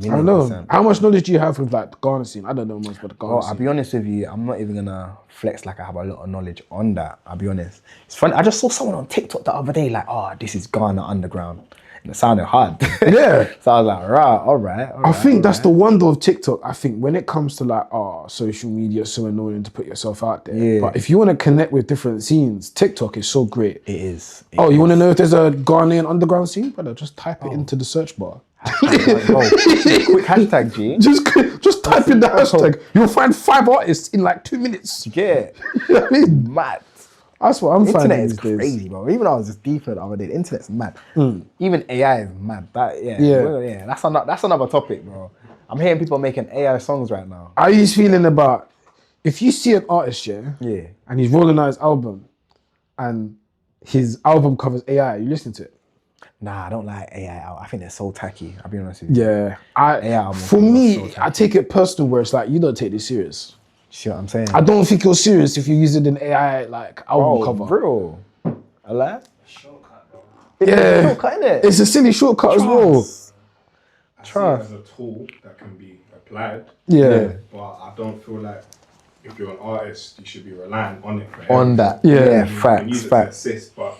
I don't know. How much knowledge do you have with like the Ghana scene? I don't know much about the Ghana scene. I'll be honest with you, I'm not even gonna flex like I have a lot of knowledge on that. I'll be honest. It's funny, I just saw someone on TikTok the other day like, this is Ghana underground. And it sounded hard. Yeah. So I was like, all right. I think that's the wonder of TikTok. I think when it comes to like, social media is so annoying to put yourself out there. Yeah. But if you want to connect with different scenes, TikTok is so great. It is. You want to know if there's a Ghanaian underground scene? Brother, just type it into the search bar. Quick hashtag, G. Just type in the hashtag. You'll find 5 artists in like 2 minutes. Yeah. You know what I mean? Mad. That's what I'm finding. Internet is crazy, bro. Even though I was just deeper the other day, the internet's mad. Even AI is mad. That's another topic, bro. I'm hearing people making AI songs right now. How are you feeling about if you see an artist, and he's rolling out his album, and his album covers AI, you listen to it? Nah, I don't like AI out. I think they're so tacky. I'll be honest with you. Yeah, for me, I take it personal where it's like you don't take this serious. See what I'm saying? I don't think you're serious if you use it in AI like album cover. Bro, a lot. Shortcut, bro. It's a shortcut, innit? It's a silly shortcut as well. I see it as a tool that can be applied. Yeah. But I don't feel like if you're an artist, you should be relying on it. That. Facts. To assist, but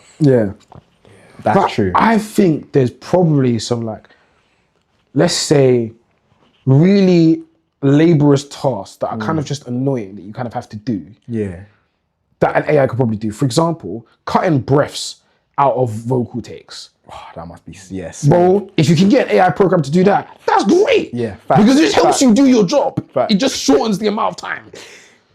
that's true. I think there's probably some like, let's say, really laborious tasks that are kind of just annoying that you kind of have to do. Yeah. That an AI could probably do. For example, cutting breaths out of vocal takes. That must be, yes. Bro, if you can get an AI program to do that, that's great. Yeah. Facts, because it helps you do your job. Facts. It just shortens the amount of time.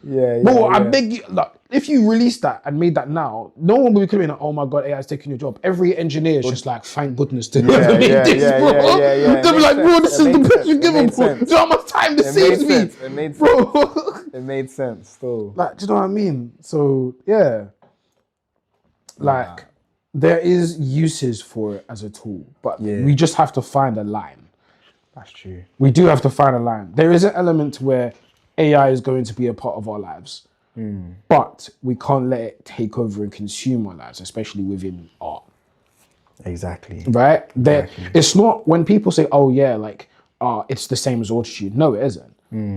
Bro, I beg you, like, if you released that and made that now, no one will be claiming, oh my God, AI is taking your job. Every engineer is just like, thank goodness to whoever made this, bro. They'll be like, bro, this is the best you give them, bro. Do you know how much time this saves me? It made sense. Bro. It made sense, still. Like, do you know what I mean? So, yeah. Like, there is uses for it as a tool, but we just have to find a line. That's true. We do have to find a line. There is an element where AI is going to be a part of our lives, but we can't let it take over and consume our lives, especially within art. Exactly. Right? It's not, when people say, oh yeah, like, it's the same as autotune. No, it isn't.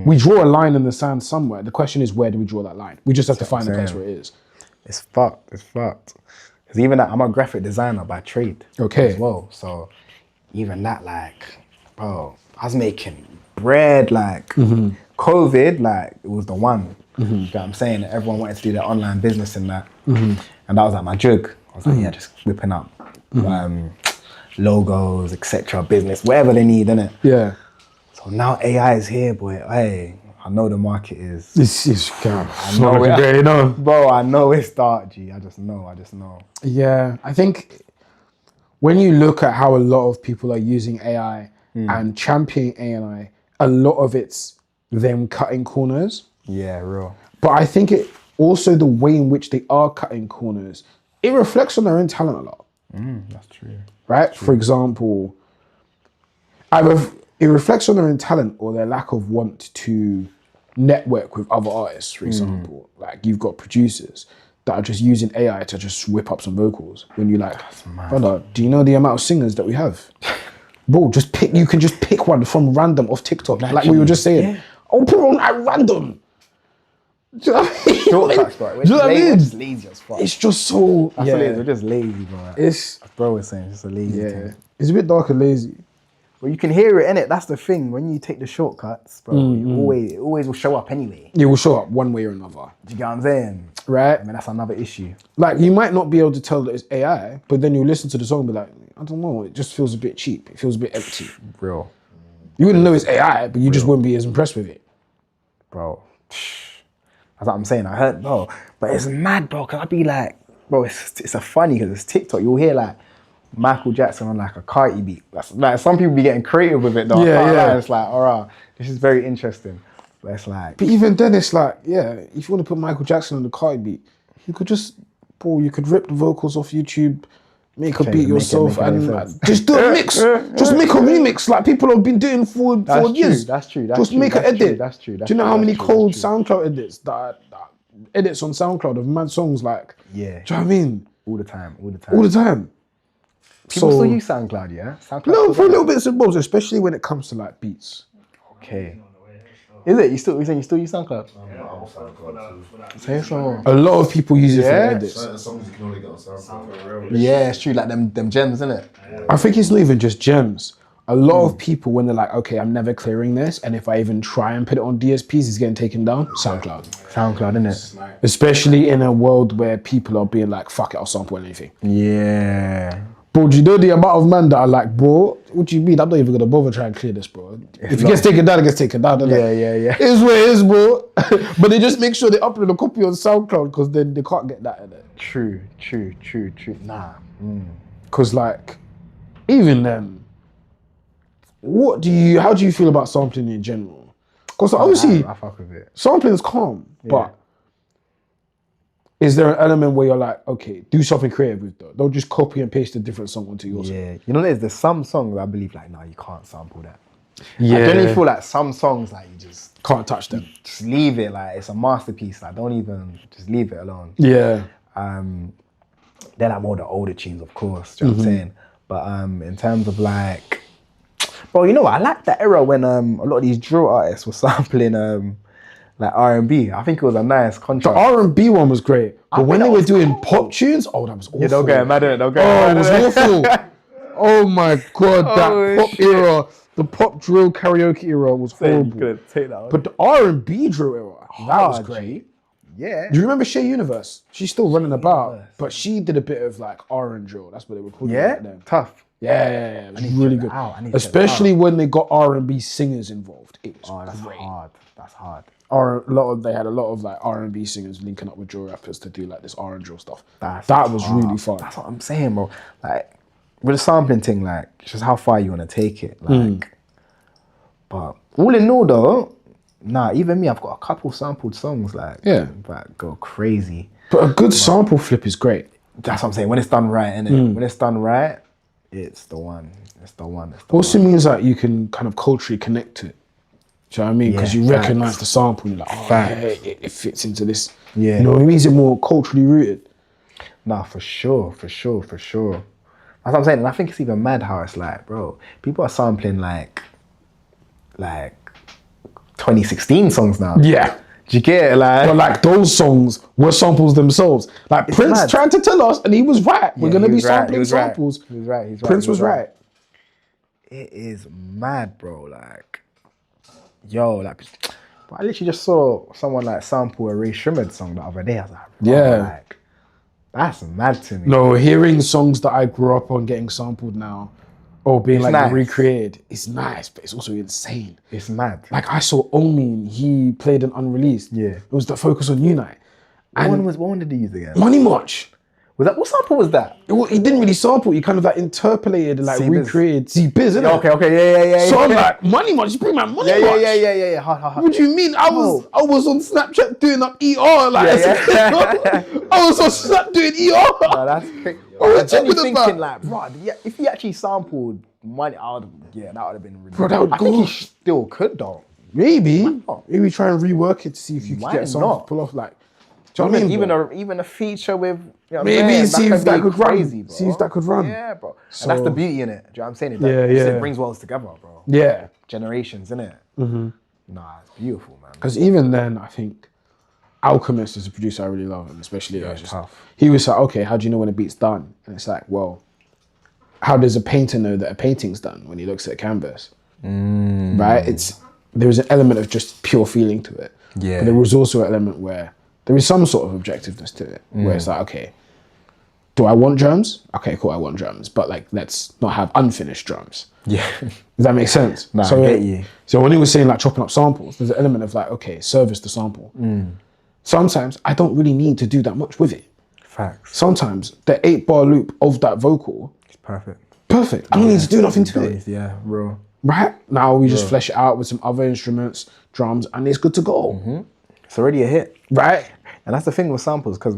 We draw a line in the sand somewhere. The question is, where do we draw that line? We just have to find the place where it is. It's fucked. Because even that, I'm a graphic designer by trade as well. So even that, like, bro, I was making bread, like, COVID, like, it was the one. You know what I'm saying? Everyone wanted to do their online business and that. And that was like my jug. I was like, just whipping up logos, etc., business, whatever they need, innit? Yeah. So now AI is here, boy. Hey, I know the market is. This is God. I know it, bro. I know it's dark, G. I just know. Yeah, I think when you look at how a lot of people are using AI and championing AI, a lot of it's them cutting corners. Yeah, real. But I think it also the way in which they are cutting corners, it reflects on their own talent a lot. That's true. Right? For example, either it reflects on their own talent or their lack of want to network with other artists, for example. Like, you've got producers that are just using AI to just whip up some vocals. When you're like, brother, do you know the amount of singers that we have? Bro, you can just pick one from random off TikTok. Like we were just saying. I'll put one at random. Do you know what I mean? Shortcuts, bro. Do you know what I mean? We're just lazy as fuck. It's just so... That's what it is. We're just lazy, bro. It's... Bro was saying, it's just a lazy thing. It's a bit dark and lazy. Well, you can hear it, innit? That's the thing. When you take the shortcuts, bro, it always will show up anyway. It will show up one way or another. Do you get what I'm saying? Right? I mean, that's another issue. Like, you might not be able to tell that it's AI, but then you listen to the song and be like, I don't know, it just feels a bit cheap. It feels a bit empty. Real. You wouldn't know it's AI, but you just wouldn't be as impressed with it. Bro. That's what I'm saying. I heard, bro. But it's mad, bro, because I'd be like, bro, it's a funny because it's TikTok. You'll hear like Michael Jackson on like a Carti beat. That's like, some people be getting creative with it though. Yeah. It's like, all right, this is very interesting. But it's like... But even then it's like, yeah, if you want to put Michael Jackson on the Carti beat, you could just, bro, you could rip the vocals off YouTube, make a beat yourself and just do a mix. Just make a remix like people have been doing for years. That's true. Just make an edit. That's true. Do you know how many cold SoundCloud edits that edits on SoundCloud of mad songs like? Yeah. Do you know what I mean? All the time. People still use SoundCloud, yeah? SoundCloud no, for a little bit of both, especially when it comes to like beats. Okay. Is it? You still use SoundCloud? Say so. A lot of people use it for edits. Certain songs you can only get on SoundCloud. Yeah, it's true. Like them gems, isn't it? I think it's not even just gems. A lot of people, when they're like, okay, I'm never clearing this, and if I even try and put it on DSPs, it's getting taken down. SoundCloud, innit? Especially in a world where people are being like, fuck it, I'll sample anything. Yeah. Bro, do you know the amount of men that are like, bro, what do you mean? I'm not even gonna bother trying to clear this, bro. If it gets taken down, it gets taken down. Yeah. It's what it is, bro. But they just make sure they upload a copy on SoundCloud because then they can't get that in it. True. Nah. Because like, even then, how do you feel about sampling in general? Because obviously, I fuck with it. Sampling is calm, but is there an element where you're like, okay, do something creative with that? Don't just copy and paste a different song onto yours. Yeah, you know, there's some songs I believe like, no, you can't sample that. Yeah. I generally feel like some songs like you just can't touch them. Just leave it, like it's a masterpiece. Like don't even just leave it alone. Yeah. They're like more the older tunes, of course. Do you know what I'm saying? But in terms of like, bro, you know what? I like that era when a lot of these drill artists were sampling like R&B. I think it was a nice contrast. The R&B one was great, but when they were doing pop tunes, oh, that was awful. Yeah, don't get mad at it. It was awful. Oh my god, that pop era, the pop drill karaoke era was horrible. Take that one. But the R&B drill era, that was great. Yeah. Do you remember Shea Universe? She's still running about, but she did a bit of like R and drill. That's what they were calling it then. Tough. Yeah. It was really good. Especially when they got R&B singers involved. It was great. That's hard. They had a lot of like R&B singers linking up with drill rappers to do like this R&B drill stuff. That was really fun. That's what I'm saying, bro. Like with the sampling thing, like it's just how far you want to take it. Like, but all in all, though, even me, I've got a couple sampled songs like that go crazy. But a good sample flip is great. That's what I'm saying. When it's done right, innit? When it's done right, it's the one. Also means that you can kind of culturally connect to it. Do you know what I mean? Because you recognize the sample and you're like, it fits into this. Yeah. You know, it means it's more culturally rooted. Nah, for sure. That's what I'm saying. And I think it's even mad how it's like, bro, people are sampling like 2016 songs now. Yeah. Do you get it? Like, but like those songs were samples themselves. Like Prince tried to tell us, and he was right. We're gonna be sampling samples. He was right. Prince was right. It is mad, bro. Like, yo, like, but I literally just saw someone like sample a Ray Shrimmered song the other day. I was like, bro, like, that's mad to me. No, hearing songs that I grew up on getting sampled now, or being like recreated, it's nice, but it's also insane. It's mad. Like I saw Omin, he played an unreleased. Yeah. It was the Focus on You night. What one did he use again? Money March. What sample was that? He didn't really sample. He kind of like interpolated, like recreated. C-Biz, innit? Okay, yeah. So I'm like, Money March, you bring my Money March. Yeah. Hard. What do you mean? I was on Snapchat doing up ER, like I was on Snap doing ER. No, that's crazy. What are you talking about? Like, bro, if he actually sampled Money, that would have been really. Bro, that would I think he still could though. Maybe try and rework it to see if you can get something to pull off like. Do you know what I mean, even a feature with maybe see if that could crazy, run. Bro. See if that could run. Yeah, bro. So, and that's the beauty in it. Do you know what I'm saying? It brings worlds together, bro. Yeah. Generations, innit? Mm-hmm. Nah, it's beautiful, man. Because even then, I think Alchemist is a producer I really love, and especially tough. He was like, okay, how do you know when a beat's done? And it's like, well, how does a painter know that a painting's done when he looks at a canvas? Right? There is an element of just pure feeling to it. Yeah. But there was also an element where there is some sort of objectiveness to it, where it's like, okay, do I want drums? Okay, cool, I want drums, but like, let's not have unfinished drums. Yeah. Does that make sense? Nah, I get you. So when he was saying like chopping up samples, there's an element of like, okay, service the sample. Sometimes I don't really need to do that much with it. Facts. Sometimes the 8-bar loop of that vocal is perfect. I don't need to do nothing to it. Yeah, real. Right? Now we just flesh it out with some other instruments, drums, and it's good to go. It's already a hit. Right? And that's the thing with samples, because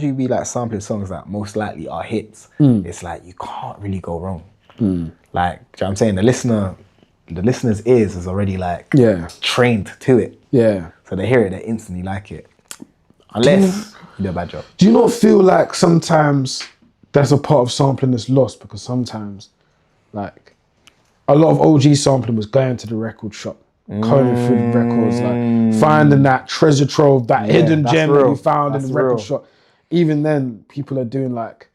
you be like sampling songs that most likely are hits, it's like you can't really go wrong. Like, do you know what I'm saying? The listener's ears is already like trained to it. Yeah. So they hear it, they instantly like it. Unless you do a bad job. Do you not feel like sometimes there's a part of sampling that's lost? Because sometimes, like, a lot of OG sampling was going to the record shop, combing through the records, like finding that treasure trove, that hidden gem that you found in the record shop. Even then, people are doing that,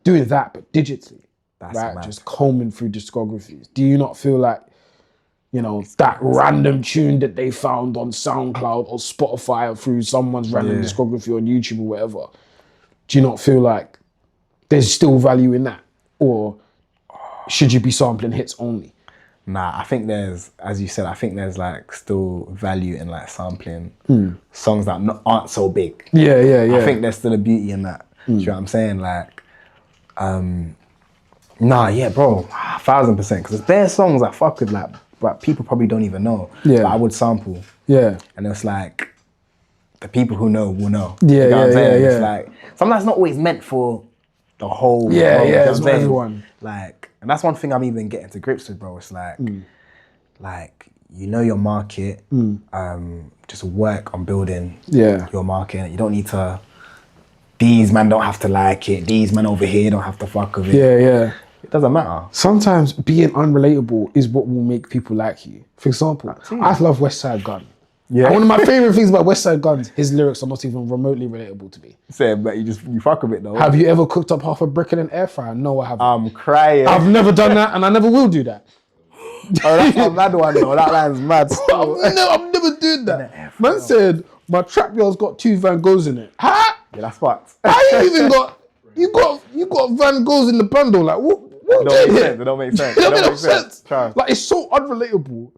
but digitally. That's right, just combing through discographies. Do you not feel like, you know, that random tune that they found on SoundCloud or Spotify or through someone's random discography on YouTube or whatever, do you not feel like there's still value in that? Or should you be sampling hits only? Nah, I think there's, as you said, like still value in like sampling songs that aren't so big. Yeah. I think there's still a beauty in that. Do you know what I'm saying? Like, bro, 1000%. Because there's songs that fuck with like people probably don't even know. But I would sample. Yeah. And it's like, the people who know will know. Yeah, you know what I'm saying? Yeah. It's like, sometimes it's not always meant for the whole world. It's not everyone. Like, and that's one thing I'm even getting to grips with, bro. It's like, you know your market, just work on building your market. You don't need to, these men don't have to like it, these men over here don't have to fuck with it. Yeah. It doesn't matter. Sometimes being unrelatable is what will make people like you. For example, I love West Side Gun. Yeah. And one of my favorite things about West Side Gun, his lyrics are not even remotely relatable to me. Same, but you fuck with it though. Have you ever cooked up half a brick in an air fryer? No, I haven't. I'm crying. I've never done that, and I never will do that. Oh, that's a mad one though. That line's mad. I'm never doing that. Man said my trap girl's got 2 Van Goghs in it. Huh? Yeah, that's fucked. How you even got you got Van Goghs in the bundle? Like what It don't make sense. It don't make sense. It don't make sense. Trust. Like it's so unrelatable.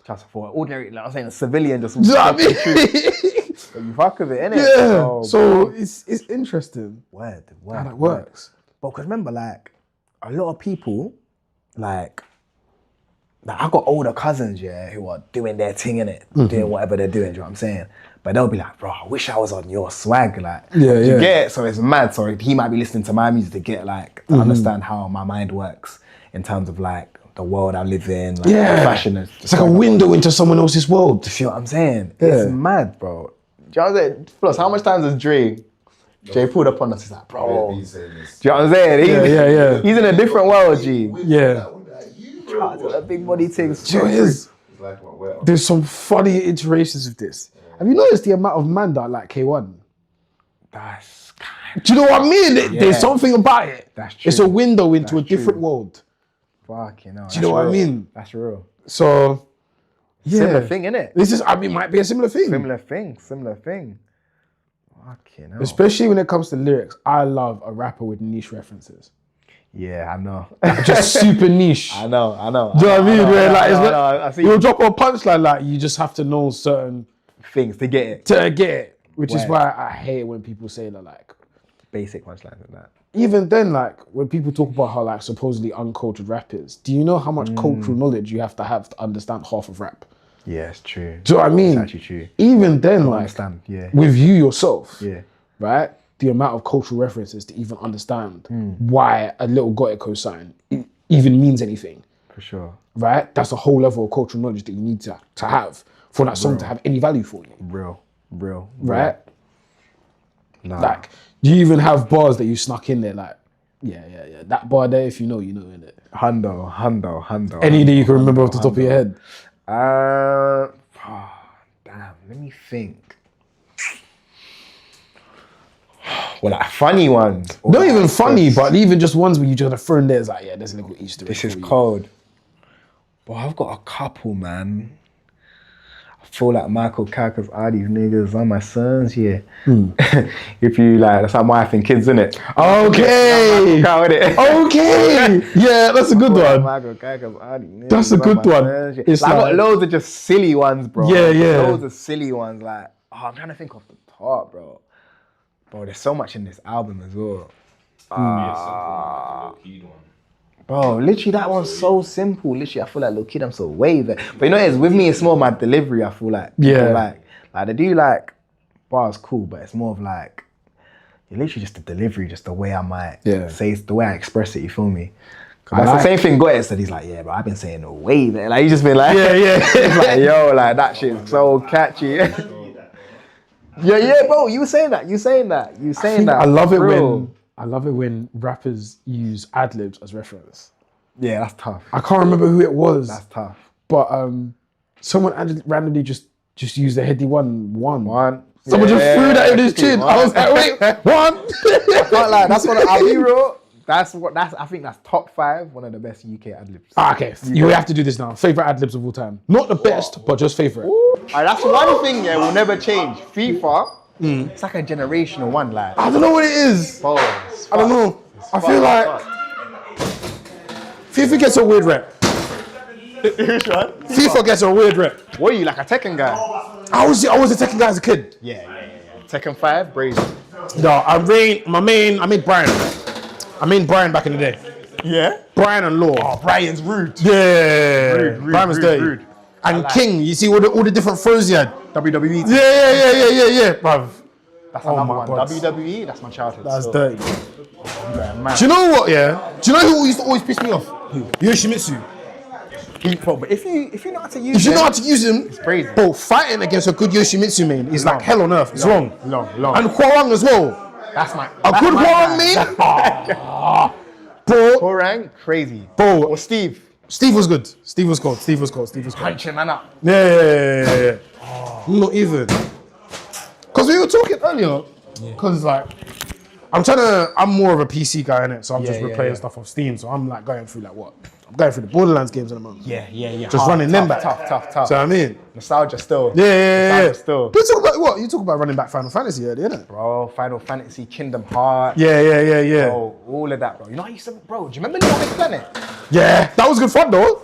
Trust for ordinary, like I'm saying, a civilian just. Do you know what I mean? You fuck with it, innit? Yeah. Oh, So it's interesting word. how that works. But because remember, like, a lot of people, like I got older cousins, yeah, who are doing their thing, innit? Doing whatever they're doing, do you know what I'm saying? But they'll be like, bro, I wish I was on your swag, like. You get it? So it's mad. So he might be listening to my music to get, like, to understand how my mind works in terms of, like, the world I live in, like, fashion. It's like a window into someone else's world. Do you see what I'm saying? It's mad, bro. Do you know what I'm saying? Plus, how much times has Dre pulled up on us? He's like, bro. Do you know what I'm saying? He's in a different world, G. Yeah. A big body thing. There's some funny iterations of this. Have you noticed the amount of man that like K1? That's kind Do you know what I mean? There's something about it. That's true. It's a window into a different world. fucking hell. Do you know what I mean? That's real. So, yeah. Similar thing, innit? This is, I mean, might be a similar thing. Similar thing. Fucking hell. Especially when it comes to lyrics, I love a rapper with niche references. Yeah, I know. Just super niche. I know. Do you know what I mean? Where like, I see. You'll drop a punchline like you just have to know certain things to get it. To get it. Which is why I hate when people say that like basic punchlines and that. Even then, like when people talk about how like supposedly uncultured rap is, do you know how much cultural knowledge you have to understand half of rap? Yeah, it's true. Do you know what I mean? It's actually true. Even then, like understand. Yeah. with you yourself, right? The amount of cultural references to even understand why a Lilgotit cosign even means anything. For sure. Right? That's a whole level of cultural knowledge that you need to have for that song to have any value for you. Real. Right? Nah. Like, you even have bars that you snuck in there, like, yeah. That bar there, if you know, innit? Hundo. Any that you can remember off the top of your head? Damn, let me think. Well, like funny ones. Not like even funny, but even just ones where you just throw in there, it's like, yeah, there's a little Easter egg. This is cold. But I've got a couple, man. I feel like Michael Kaka's all these niggas are my sons, yeah. If you like, that's like my wife and kids, innit? Okay. Okay. Yeah, that's a good one. Michael Kaka's all these niggas. That's a good one. It's like, I got loads of just silly ones, bro. Yeah. Loads of silly ones, like, I'm trying to think off the top, bro. Bro, there's so much in this album as well. Lil Keed one. Bro, literally that one's so simple. Literally, I feel like Lil Keed, I'm so wavy. But you know what it is? With me, it's more my delivery, I feel like. Yeah. Like they do like, bars cool, but it's more of like, literally just the delivery, just the way I might say, the way I express it, you feel me? That's the same thing Gotti said. He's like, yeah, bro, I've been saying way, man. Like, he's just been like, It's like, yo, like, that shit's so catchy. Yeah, bro, you saying that. I love it when rappers use ad-libs as reference. Yeah, that's tough. I can't remember who it was. That's tough. But someone randomly just used the heady one. Someone just threw that in his chin. I was like, wait, one. I can't lie, that's what I'll be real. I think that's top 5, one of the best UK ad-libs. Okay, you have to do this now. Favorite ad-libs of all time. Not the best, but just favorite. That's one thing, will never change. FIFA, it's like a generational one, like. I don't know what it is. Bro, I don't know. I feel like FIFA gets a weird rep. Which one? FIFA gets a weird rep. What are you, like a Tekken guy? I was a Tekken guy as a kid. Yeah. Tekken 5, Brady. No, I made Brian. I mean Brian back in the day. Yeah? Brian and Law. Oh, Brian's rude. Yeah. Rude, Brian was dirty. rude. And like King, you see all the different throws he had. WWE. Yeah, bruv. That's another one. God. WWE, that's my childhood. That's dirty. Man. Do you know what, Do you know who used to always piss me off? Who? Yoshimitsu. Bro, but if you know how to use him. If you know how to use him, it's crazy. Bro, fighting against a good Yoshimitsu main is like hell on earth. It's wrong. Long. And Hwarang as well. That's a good Hwarang main. Bro. Hwarang, crazy. Bro. Or Steve. Steve was good. Steve was cold. Punching man up. Yeah. Not even. Because we were talking earlier. Because like, I'm more of a PC guy, innit? So I'm just replaying stuff off Steam. So I'm like going through like what? I'm going through the Borderlands games in a month. Yeah. Just running them back. Tough. So I mean, Nostalgia still. Yeah. Nostalgia still. You talk about what? You talk about running back Final Fantasy earlier, innit? Bro, Final Fantasy, Kingdom Hearts. Yeah. Bro, all of that, bro. You know, I used to, bro. Do you remember Little Big Planet? Yeah, that was good fun though.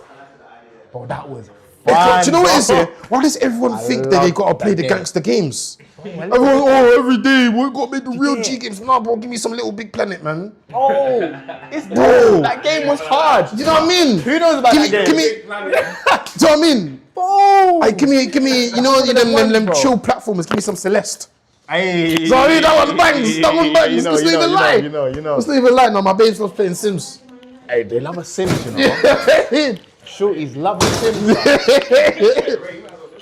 Bro, that was Do fun. you know what it is bro. here? Why does everyone think that they love gotta play that the game. gangster games? Everyone, every day we gotta make the real G games. Nah, bro, give me some Little Big Planet, man. Oh, it's Bro. that game was hard. Do you know what I mean? Who knows about that game? Give me. Do you know what I mean? Boom. Like, give me. You know them bro. chill platformers. Give me some Celeste. Hey. So I mean, that one bangs. That one bangs. You know, Let's not even lie. You know. Let's not even lie. No, my babes loves playing Sims. Hey, they love a Sims, you know. Shorties love a Sims.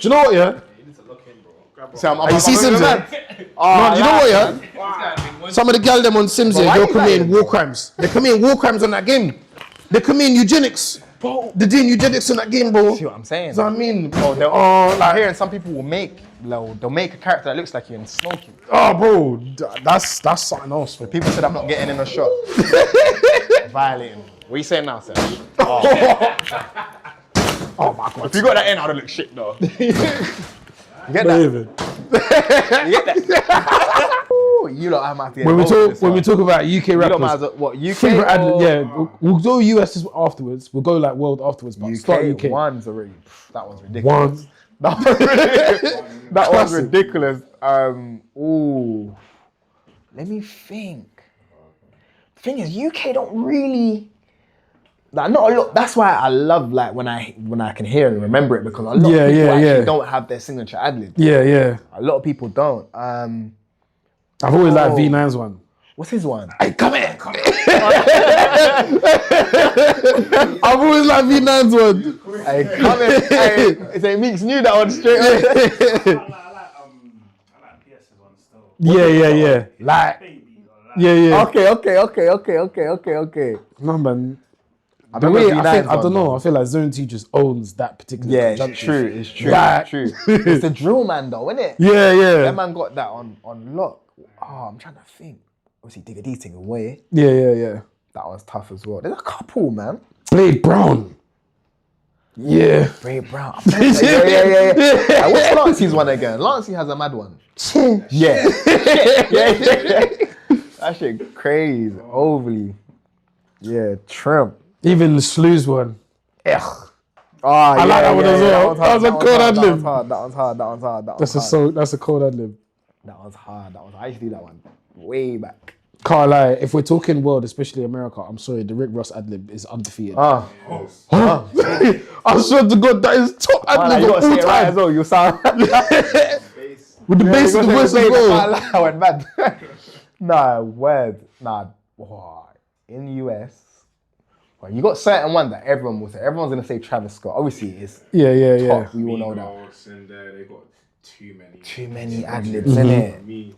Do you know what? Yeah. You see Sims, yeah? No, you know what, yeah? Some of the gal them on Sims, yeah, they'll commit war crimes. They commit war crimes on that game. They commit eugenics. Bro, they're doing eugenics on that game, bro. See what I'm saying? So I mean, Bro, like hearing some people will they'll make a character that looks like you and smoke you. oh, bro, that's something else. Bro. People said I'm not getting in a shot. Violating. What are you saying now, sir? Oh my god. If you got that in, I'd look shit though. You get that? David. You get that? Ooh, you lot have my When we talk about UK rappers, what UK? favorite we'll go US afterwards. We'll go like world afterwards, but start UK. One's already. That was ridiculous. One. That was ridiculous. Ooh. Let me think. The thing is, UK don't really. Like, not a lot. That's why I love like when I can hear and remember it, because a lot of people actually don't have their signature ad-lib. Yeah. A lot of people don't. I've always liked V9's one. What's his one? Hey, come here. I've always liked V9's one. Hey, come here. Hey, say Meeks knew that one straight away. I like PS's one still. Yeah. Like, yeah. Okay. No, man. I don't know. I feel like Zone T just owns that particular. Yeah, conjunction. it's true. Like- It's true. It's the drill man though, isn't it? Yeah. That man got that on lock. Oh, I'm trying to think. Obviously, Digga D thing away. Yeah. That was tough as well. There's a couple, man. Blade Brown. Yeah. Ray Brown. Yeah. What's Lancy's one again? Lancy has a mad one. Yeah. That shit crazy. Overly. Yeah, Trim. Even the Slews one. I like that one as well. That was a cold ad-lib. That one's hard. That's a cold ad-lib. That was hard. I used to do that one way back. Can't lie, if we're talking world, especially America, I'm sorry, the Rick Ross ad-lib is undefeated. Oh. I swear to God, that is top ad-lib You of gotta say all it right as time. well. You sound. With the bass and the voice as well. I went mad. In the US, well, you got certain ones that everyone will say. Everyone's gonna say Travis Scott. Obviously, it's Yeah. top. We all know that. And they got too many ad-libs, innit? For me,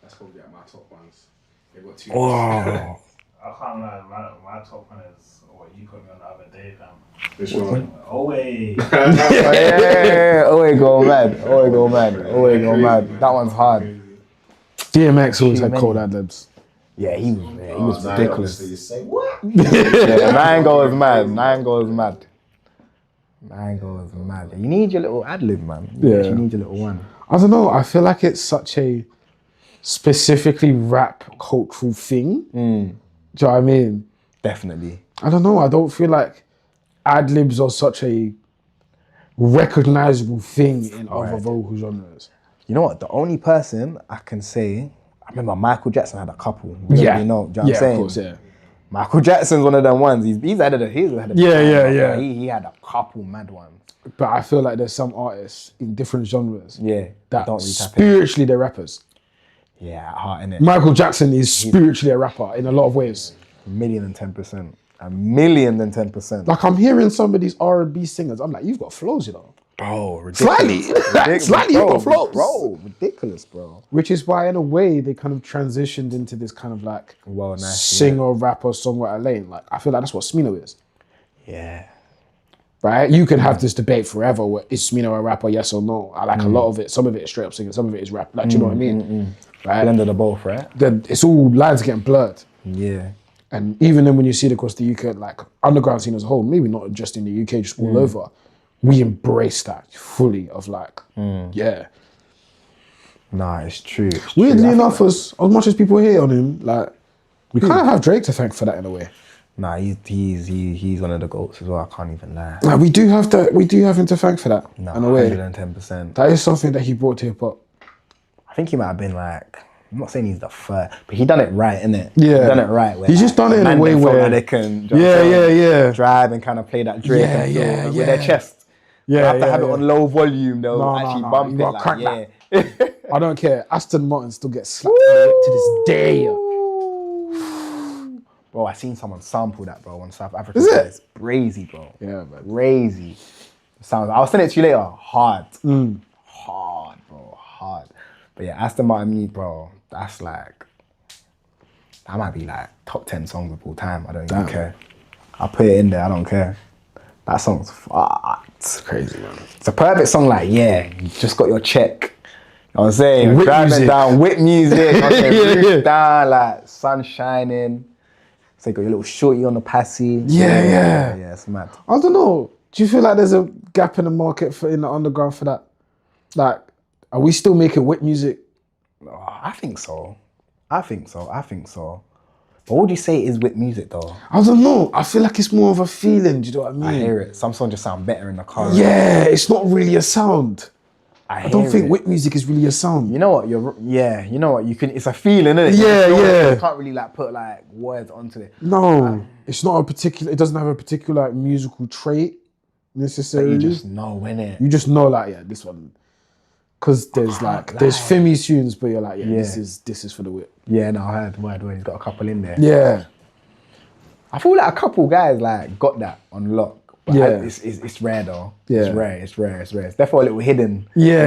that's probably like my top ones. They got too Oh. I can't lie, my top one is what you put me on the other day, fam. Which one? Always. Always go mad. That one's hard. DMX always had cold ad-libs. Yeah, he was ridiculous. You say what? Yeah, Nine goes mad. You need your little ad-lib, man. You need your little one. I don't know, I feel like it's such a specifically rap cultural thing. Do you know what I mean? Definitely. I don't know, I don't feel like ad-libs are such a recognizable thing in other vocal genres. You know what? The only person I can say, I remember Michael Jackson had a couple. You know, do you know what I'm saying? Of course, yeah. Michael Jackson's one of them ones. He's had a Yeah. He had a couple mad ones. But I feel like there's some artists in different genres that don't really tap in. spiritually they're rappers. Yeah, at heart, innit? Michael Jackson is spiritually a rapper in a lot of ways. 1,010%. 1,010%. Like, I'm hearing some of these R&B singers, I'm like, you've got flows, you know. Bro, ridiculous. Slightly you've got flows. Bro, ridiculous, bro. Which is why, in a way, they kind of transitioned into this kind of like singer, rapper, songwriter lane. Like, I feel like that's what Smino is. Yeah. Right? You can have this debate forever. Is Smino a rapper, yes or no? I like a lot of it. Some of it is straight up singing, some of it is rap. Like, do you know what I mean? Right? Blend of the both, right? It's all lines getting blurred. Yeah. And even then when you see it across the UK, like underground scene as a whole, maybe not just in the UK, just all over, we embrace that fully of like, yeah. Nah, it's true. Weirdly enough, as much as people hate on him, like, we kind of have Drake to thank for that in a way. Nah, he's one of the GOATs as well. I can't even lie. Like, we do have him to thank for that in a way. 110%. That is something that he brought to hip hop. I think he might have been like, I'm not saying he's the first, but he done it right, innit? Yeah. He done it right. He's just done it in a way where they can drive and kind of play that Drake with their chest. Yeah, you have to have it on low volume though. No, Bump you it. gotta crank that. I don't care. Aston Martin still gets slapped on the whip to this day. Bro, I seen someone sample that, bro, on South Africa. Is it? It's crazy, bro. Yeah, man. Crazy. Sounds. I'll send it to you later. Hard. Hard, bro. Hard. But yeah, Aston Martin, bro, that's like, that might be like top 10 songs of all time. I don't even care. I'll put it in there. I don't care. That song's fucked. It's crazy, man. It's a perfect song. Like, yeah, you just got your check. You know what I'm saying? Whip Driving music. down, whip music. Roof down, like sun shining. So you got your little shorty on the passy. Yeah. Yeah, it's mad. I don't know. Do you feel like there's a gap in the market in the underground for that? Like, are we still making whip music? Oh, I think so. But what would you say is whip music though? I don't know. I feel like it's more of a feeling. Do you know what I mean? I hear it. Some songs just sound better in the car. Yeah, it's not really a sound. I don't think it. whip music is really a sound. You know what? You know what? You can. It's a feeling, isn't it? Yeah. You can't really like put like words onto it. No, it's not a particular. It doesn't have a particular like, musical trait necessarily. But you just know, innit? You just know, like, yeah, this one. Because there's there's Femi tunes, but you're like, this is for the whip. Yeah, no, I heard word. He's got a couple in there. Yeah. I feel like a couple guys like got that on lock. But it's rare though. Yeah. It's rare. It's definitely a little hidden. Yeah.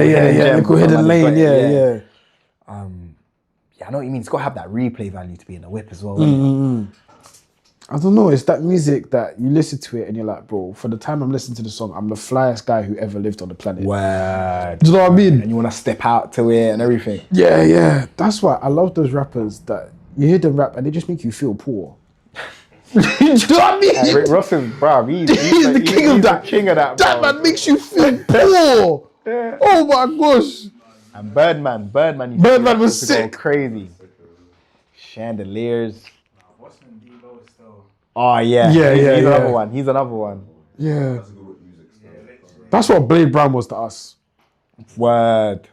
Little hidden lane. Yeah. Yeah, I know what you mean. It's got to have that replay value to be in the whip as well. I don't know. It's that music that you listen to it and you're like, bro, for the time I'm listening to the song, I'm the flyest guy who ever lived on the planet. Word. Do you know what I mean? And you want to step out to it and everything. Yeah. That's why I love those rappers that you hear them rap and they just make you feel poor. Do you know what I mean? Rick Ross is, bro, he's the king of that. The king of that, bro. That man makes you feel poor. Oh my gosh. And Birdman was sick. Go crazy. Chandeliers. What's in D-Lo is still... Oh yeah. He's another one. Yeah. That's what Blade Brown was to us. Word.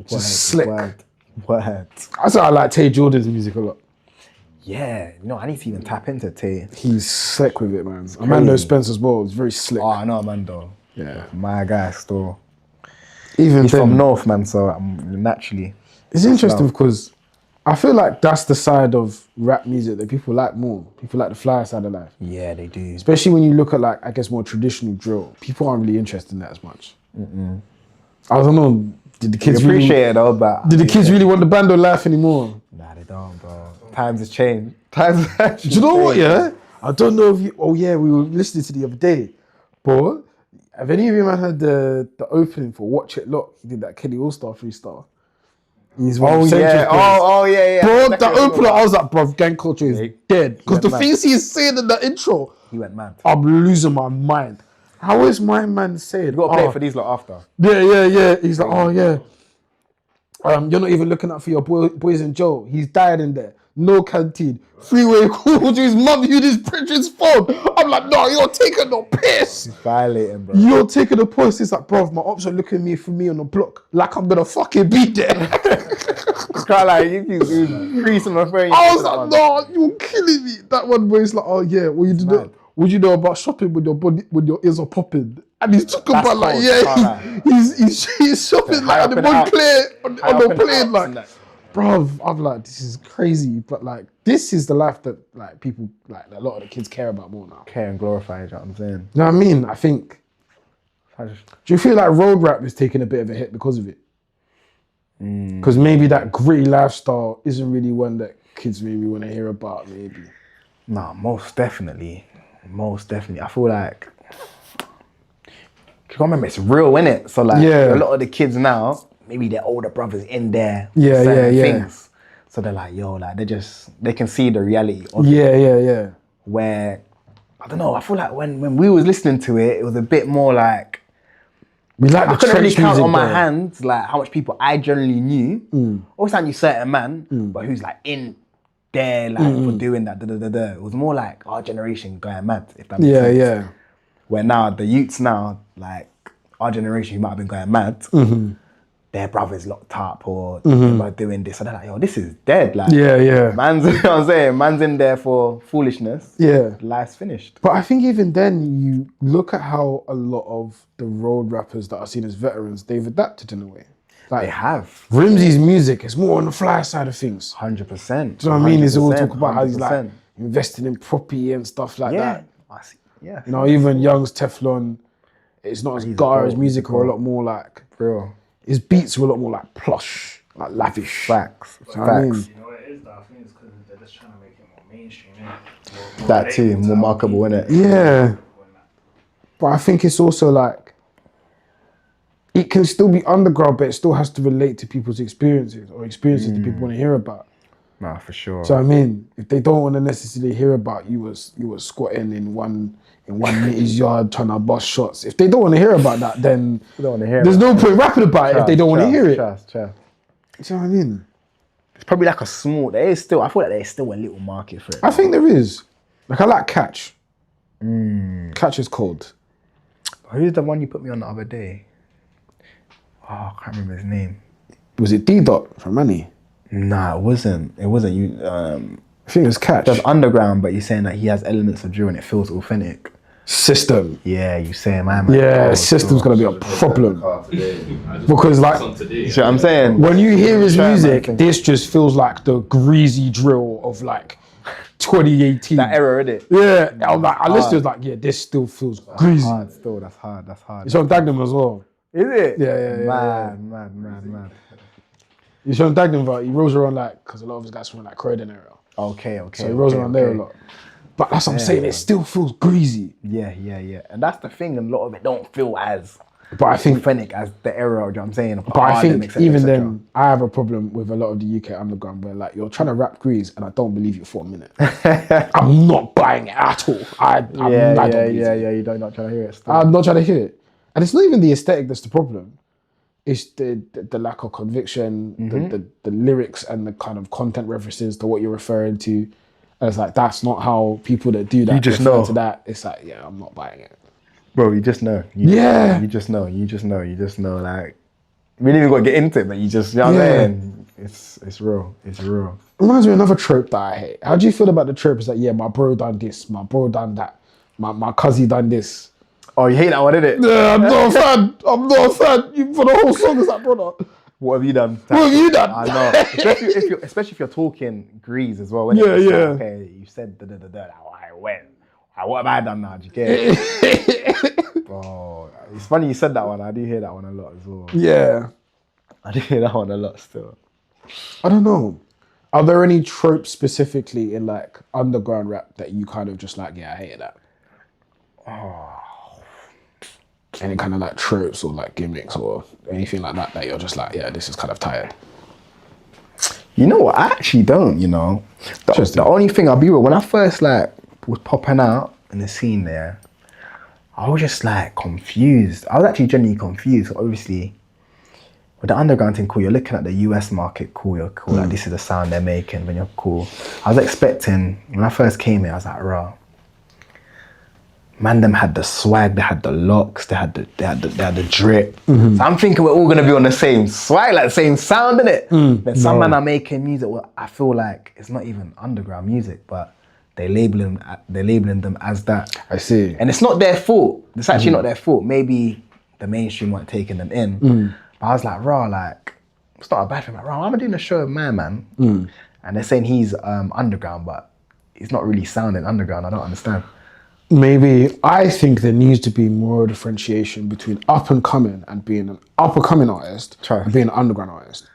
Just slick. Word. I say I like Tay Jordan's music a lot. Yeah, I need to even tap into Tay. He's slick with it, man. Amando Spence as well. He's very slick. Oh, I know Amando. Yeah. My guy still. He's from North, man, so I'm naturally. It's interesting because I feel like that's the side of rap music that people like more. People like the flyer side of life. Yeah, they do. Especially when you look at like, I guess, more traditional drill. People aren't really interested in that as much. I don't know. Did the kids appreciate it though, but did the kids really want the bando life anymore? Nah, they don't, bro. Times have changed. Times have Do you know what, yeah? I don't know if you... Oh, yeah, we were listening to the other day. But have any of you man had the opening for Watch It Lock? He did that Kenny All-Star freestyle. He's one of yeah. Bro, the opener, I was like, bro, gang culture is dead. Because the things he's saying in the intro, he went mad. I'm losing my mind. How is my man saying? You got to play it for these lot after. Yeah. He's like, oh, yeah. You're not even looking out for your boys in jail. He's died in there. No canteen. Freeway called his mum used his brethren's phone. I'm like, no, you're taking the piss. He's violating, bro. You're taking the piss. He's like, bro, my ops are looking at me for me on the block like I'm gonna fucking be there. It's kind of like you creasing my phone. I was like, no, you're killing me. That one where he's like, oh yeah, well what you know about shopping when your ears are popping? And he's talking about like, he's shopping like on the plane, like. Bro, I'm like, this is crazy, but like, this is the life that like people, like a lot of the kids care about more now. Care and glorify, you know what I'm saying? You know what I mean? I think, do you feel like road rap is taking a bit of a hit because of it? Because maybe that gritty lifestyle isn't really one that kids maybe want to hear about, maybe. Nah, most definitely. I feel like, you remember it's real, innit? So like, a lot of the kids now, maybe their older brothers in there. Yeah. Things. So they're like, yo, like they can see the reality of Yeah. where, I don't know, I feel like when we was listening to it, it was a bit more like, We like I the couldn't really trench count music on my though. hands like how much people I generally knew. Obviously I knew certain man, but who's like in there like for doing that, It was more like our generation going mad, if that makes sense. Yeah. Where now the youths now, like our generation who might have been going mad, their brother's locked up or they're doing this. And they're like, yo, this is dead. Like, Yeah. man's, you know what I'm saying? Man's in there for foolishness. Yeah. Life's finished. But I think even then, you look at how a lot of the road rappers that are seen as veterans, they've adapted in a way. Like, They have. Rimsy's music is more on the fly side of things. 100%. Do you know what I mean? It's all talk about how he's like 100%. investing in property and stuff like that. I see. Yeah. You know, even Young's Teflon, it's not as He's a gar pro, as music he's a or a pro. lot more like, Real. his beats were a lot more like plush, like lavish. Facts. You know what I mean? Facts. You know what it is though? I think it's because they're just trying to make it more mainstream, innit? More That too, relatable to more how marketable, people- innit? Yeah. But I think it's also like, it can still be underground, but it still has to relate to people's experiences or experiences that people want to hear about. Nah, for sure. So I mean, if they don't want to necessarily hear about you was squatting in one nitty's yard trying to bust shots. If they don't want to hear about that, then don't wanna hear there's about no point rapping about it if they don't want to hear it. Trust. Do you know what I mean? It's probably like a small, I feel like there's still a little market for it. I think there is. Like I like Catch. Catch is cold. Who's the one you put me on the other day? Oh, I can't remember his name. Was it D-Dot from Money? Nah, it wasn't. It wasn't you. I think it was Catch. That's underground, but you're saying that he has elements of drill and it feels authentic. System. Yeah, you saying my man. Yeah, Oh, system's gonna be a problem. Because like, you see what I'm saying? when you hear his Try, man, music, think. this just feels like the greasy drill of like 2018. That error, innit? Yeah, I'm like, I listened to it like, yeah, this still feels greasy. Hard still, that's hard. It's on Dagnum as well. Is it? Yeah. Mad. It's on Dagnum, but he rolls around like, because a lot of his guys from like Croydon area. Okay. So he rolls around there a lot. But that's what I'm saying, it still feels greasy. Yeah. And that's the thing, and a lot of it don't feel as But I think authentic as the era, you know what I'm saying? But I think even then, I have a problem with a lot of the UK underground where like you're trying to rap Grease and I don't believe you for a minute. I'm not buying it at all. I don't believe it. You don't not trying to hear it still. I'm not trying to hear it. And it's not even the aesthetic that's the problem. It's the lack of conviction, the lyrics and the kind of content references to what you're referring to. And it's like, that's not how people that do that You just refer know. to that. It's like, yeah, I'm not buying it. Bro, you just know. You just know. Like, we didn't even got to get into it, but you just, you know what I'm saying? It's real. Reminds me of another trope that I hate. How do you feel about the trope? It's like, yeah, my bro done this, my bro done that, my cousin done this. Oh, you hate that one, innit? Yeah, I'm not a fan. You for the whole song is like, brother. What have you done? What have you done? I know. Especially if you're talking Grease as well. Yeah. Like, okay, you said I went. What have I done now? Do you get it? Oh, it's funny you said that one. I do hear that one a lot as well. Yeah. I do hear that one a lot still. I don't know. Are there any tropes specifically in like underground rap that you kind of just like, yeah, I hated that? Any kind of like tropes or like gimmicks or anything like that you're just like, yeah, this is kind of tired. You know what? I actually don't, you know. The only thing, I'll be real, when I first like was popping out in the scene there, I was just like confused. I was actually genuinely confused. Obviously, with the underground thing, cool, you're looking at the US market, cool, you're cool, like this is the sound they're making, when you're cool. I was expecting, when I first came here, I was like, raw. Man, them had the swag, they had the locks, they had the drip. So I'm thinking we're all gonna be on the same swag, like the same sound, innit? Then some man are making music, well, I feel like it's not even underground music, but they're labeling them as that. I see. And it's not their fault. It's actually not their fault. Maybe the mainstream weren't taking them in. But I was like, raw, like, it's not a bad thing. Like, raw, I'm doing a show with my man. And they're saying he's underground, but he's not really sounding underground. I don't understand. Maybe I think there needs to be more differentiation between up and coming and being an up and coming artist and being an underground artist.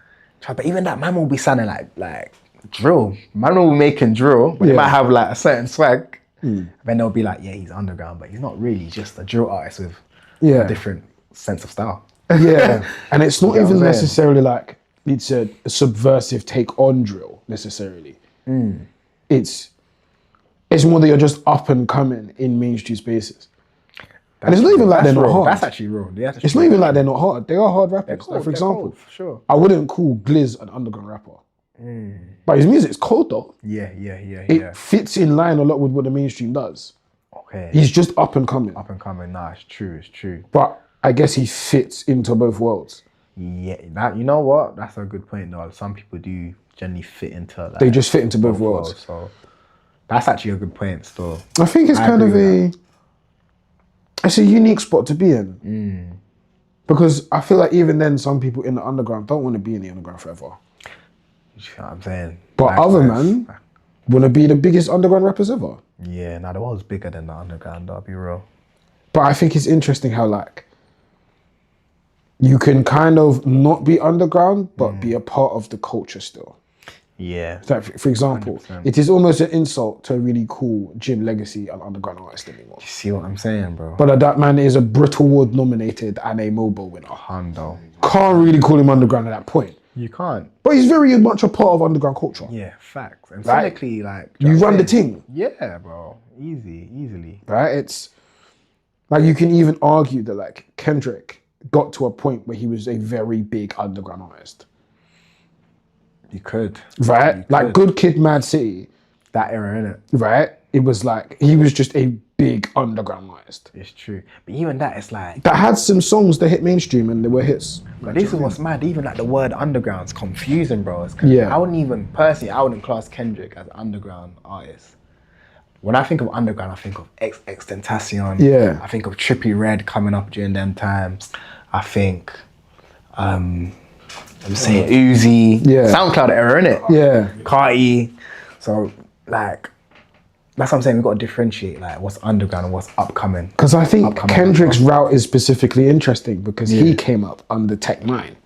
But even that man will be sounding like drill. Man will be making drill, but he might have like a certain swag. Then they'll be like, yeah, he's underground, but he's not really, just a drill artist with a different sense of style. Yeah, and it's not You know even what I'm necessarily like it's a subversive take on drill. necessarily. It's more that you're just up and coming in mainstream spaces. And it's not even like they're not hard. That's actually real. It's not even like they're not hard. They are hard rappers. Cold, like, for example, cold, for sure. I wouldn't call Glizz an underground rapper. But his music's cold though. Yeah. It fits in line a lot with what the mainstream does. Okay. He's just up and coming. Up and coming. Nah, it's true. But I guess he fits into both worlds. Yeah, you know what? That's a good point though. Some people do generally fit into like, they just fit into both worlds. So that's actually a good point still. I think it's kind of it's a unique spot to be in. Because I feel like even then some people in the underground don't want to be in the underground forever. You know what I'm saying? But other man want to be the biggest underground rappers ever. Yeah, the world's bigger than the underground, I'll be real. But I think it's interesting how like you can kind of not be underground, but be a part of the culture still. Yeah. So for example, 100%. It is almost an insult to really call Jim Legacy an underground artist anymore. You see what I'm saying, bro? But that man is a Brit Award nominated and a Mobile winner. Hundo. Can't really call him underground at that point. You can't. But he's very much a part of underground culture. Yeah, facts. And right? sonically, like... You run the team. Yeah, bro. Easily. Right? It's... Like, you can even argue that, like, Kendrick got to a point where he was a very big underground artist. You could. Right? You like, could. Good Kid, Mad City. That era, innit? Right? It was like, he was just a big underground artist. It's true. But even that, it's like... That had some songs that hit mainstream and they were hits. But this is what's mad. Even like the word underground's confusing, bro. Yeah. I wouldn't class Kendrick as an underground artist. When I think of underground, I think of XXXTentacion. Yeah. I think of Trippie Redd coming up during them times. I think, I'm saying Uzi. Yeah. SoundCloud era, innit? Yeah. Carti. So, like, that's what I'm saying. We've got to differentiate, like, what's underground and what's upcoming. Because I think Kendrick's route is specifically interesting because he came up under Tech 9.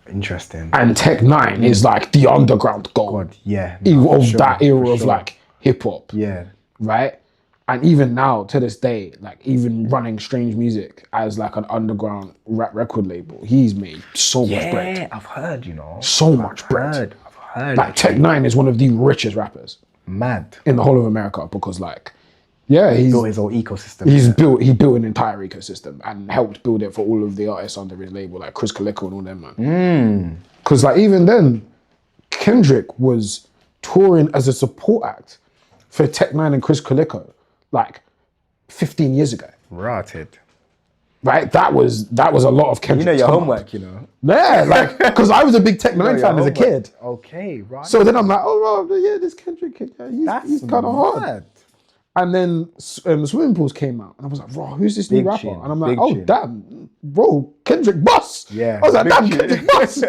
Interesting. And Tech 9 is like the underground god. Yeah. Of that era of like hip hop. Yeah. Right? And even now, to this day, like even running Strange Music as like an underground rap record label, he's made so much bread. Yeah, I've heard, you know. So much bread. I've heard. Like Tech 9 is one of the richest rappers. Mad. In the whole of America because like, yeah, he built his whole ecosystem. He built an entire ecosystem and helped build it for all of the artists under his label, like Chris Calico and all them, man. Because like even then, Kendrick was touring as a support act for Tech 9 and Chris Calico, like 15 years ago. Rotted. Right? That was a lot of Kendrick. You know your homework, you know. Yeah, like because I was a big Tech 9 fan as a kid. Okay, right. So then I'm like, oh well, yeah, this Kendrick kid, yeah, he's kind of hard. And then Swimming Pools came out, and I was like, bro, who's this new rapper? And I'm like, oh damn, bro, Kendrick Boss. Yeah. I was like, damn, Kendrick Boss.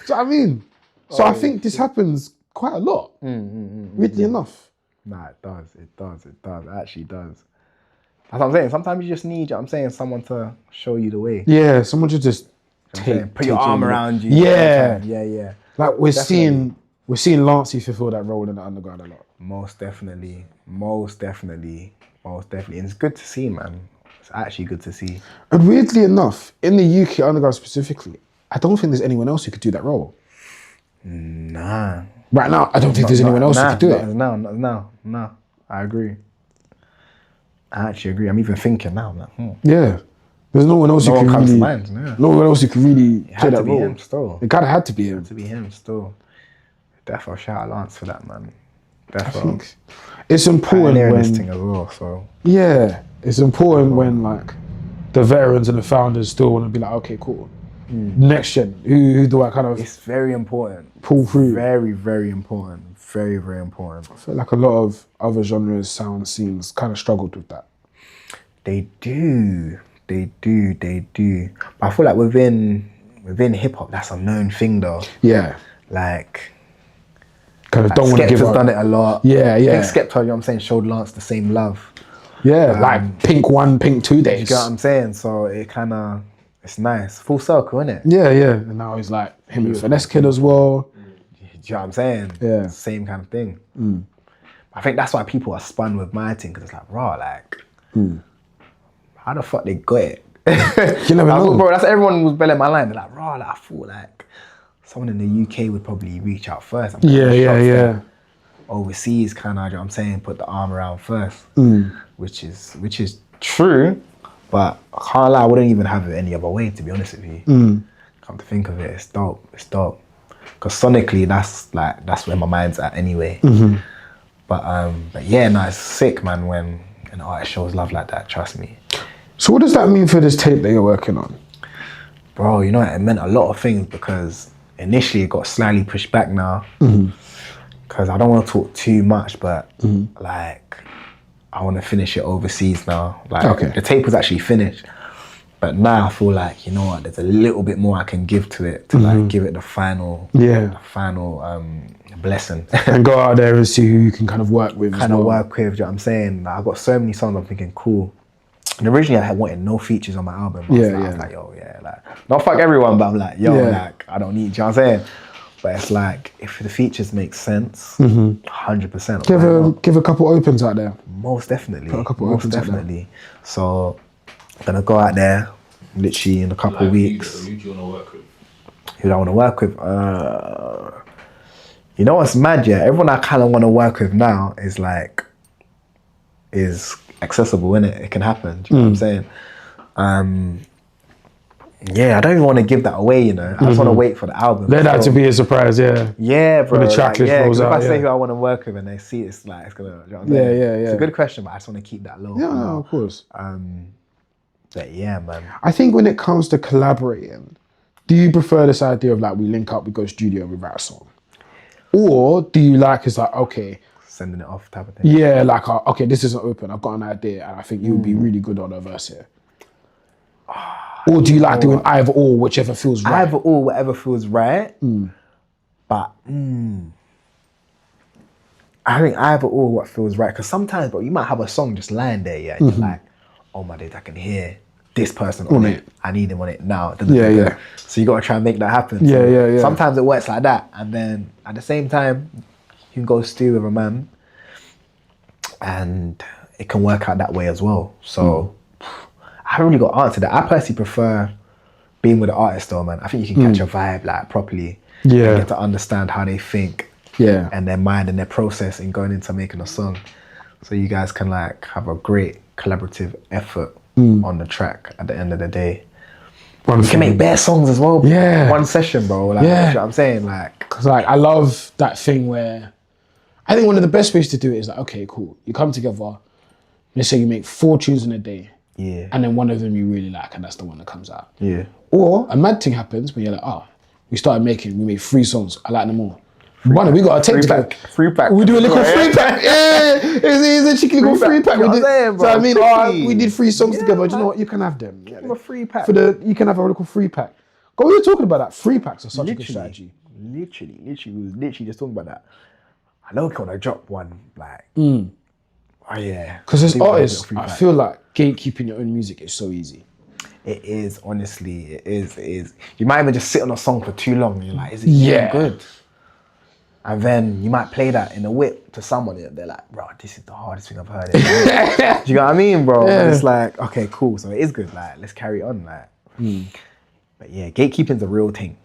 So I mean, I think this happens quite a lot. Weirdly enough. Nah, it does. It actually does. That's what I'm saying. Sometimes you just need, someone to show you the way. Yeah, someone should just put your arm around you. Yeah. Yeah. Like we're seeing Lancey fulfill that role in the underground a lot. Most definitely. And it's good to see, man. It's actually good to see. And weirdly enough, in the UK underground specifically, I don't think there's anyone else who could do that role. Nah. Right now, I don't think there's anyone else who could do it. No. I agree. I actually agree. I'm even thinking now. I'm like, Yeah. There's no one else who can really... No one else who can really play that role. Him still. It kind of had to be him. To be him still. Defo, shout out Lance for that, man. Defo. It's important when... this thing as well, so... Yeah. It's important when, like, the veterans and the founders still want to be like, okay, cool. Next gen, who do I kind of... It's very important. Pull through. Very, very important. Very, very important. I feel like a lot of other genres, sound scenes kind of struggled with that. They do. But I feel like within hip hop, that's a known thing though. Yeah. Like kind of don't want to give up. Skepta's done it a lot. Yeah. I think Skepta, you know what I'm saying, showed Lance the same love. Yeah, like Pink 1, Pink 2 days. You know what I'm saying? So it kind of, it's nice. Full circle, innit? Yeah. And now he's like him and Finesse Kid as well. Do you know what I'm saying? Yeah. Same kind of thing. I think that's why people are spun with my thing, because it's like, raw, like, how the fuck they got it? You never know. Bro, that's everyone was belling my line. They're like, raw, like, I thought like someone in the UK would probably reach out first. Yeah. Overseas, kind of, you know what I'm saying, put the arm around first, which is true, but I can't lie, I wouldn't even have it any other way, to be honest with you. Come to think of it, it's dope. Because sonically, that's where my mind's at anyway. But yeah, no, it's sick, man, when an artist shows love like that, trust me. So what does that mean for this tape that you're working on? Bro, you know, it meant a lot of things, because initially it got slightly pushed back now. Because I don't want to talk too much, but like, I want to finish it overseas now. Like, the tape was actually finished, but now I feel like, you know what, there's a little bit more I can give to it to like give it the final blessing. And go out there and see who you can kind of work with. You know what I'm saying? Like, I've got so many songs I'm thinking, cool. And originally I had wanted no features on my album. I was like, yo, like, not fuck everyone, but I'm like, yo, like, I don't need, you know what I'm saying? But it's like, if the features make sense, 100%. Give a couple opens out there. Most definitely. Put a couple opens out there. So, I'm gonna go out there, literally in a couple of weeks. Who do you want to work with? Who do I want to work with? You know what's mad, yeah? Everyone I kind of want to work with now is accessible, innit? It can happen, do you know what I'm saying? Yeah, I don't even want to give that away, you know. I just want to wait for the album. Let that to be a surprise, yeah. Yeah, bro. When the tracklist rolls out. If I say who I want to work with and they see it's like, it's gonna, you know what I'm saying? It's a good question, but I just want to keep that low. Yeah, no, of course. But yeah, man. I think when it comes to collaborating, do you prefer this idea of like, we link up, we go studio, we write a song? Or do you like, it's like, okay, sending it off type of thing? Yeah, like, okay, this isn't open, I've got an idea and I think you would be really good on a verse here. Or do you like doing either or, whichever feels right? Either or, whatever feels right. But I think either or, what feels right. Because sometimes, bro, you might have a song just lying there, yeah, and you're like, oh my days, I can hear this person on it. I need him on it now. So you got to try and make that happen. So sometimes it works like that. And then at the same time, you can go stew with a man and it can work out that way as well. So I haven't really got an answer to that. I personally prefer being with the artist though, man. I think you can catch a vibe like properly. And get to understand how they think. And their mind and their process in going into making a song. So you guys can like have a great collaborative effort on the track at the end of the day. You can make bare songs as well. One session, bro. Like, you know what I'm saying? Like, cause like I love that thing where I think one of the best ways to do it is like, okay, cool. You come together, let's say you make 4 tunes in a day. And then one of them you really like and that's the one that comes out. Or a mad thing happens when you're like, we made 3 songs. I like them all. One, we got a tape together. Free pack. We do a little free pack. It's a cheeky little free pack. So I mean, we did 3 songs together. Do you know what? You can have them. A free pack. You can have a little free pack. We were talking about that. Free packs are such a good strategy. Literally, we was literally just talking about that. I know when I drop one, like, because as artists, I feel like gatekeeping your own music is so easy. It is, honestly, it is. You might even just sit on a song for too long and you're like, is it even good? And then you might play that in a whip to someone and they're like, bro, this is the hardest thing I've heard. Do you know what I mean, bro? And it's like, okay, cool. So it is good. Like, let's carry on. Like, but yeah, gatekeeping's a real thing.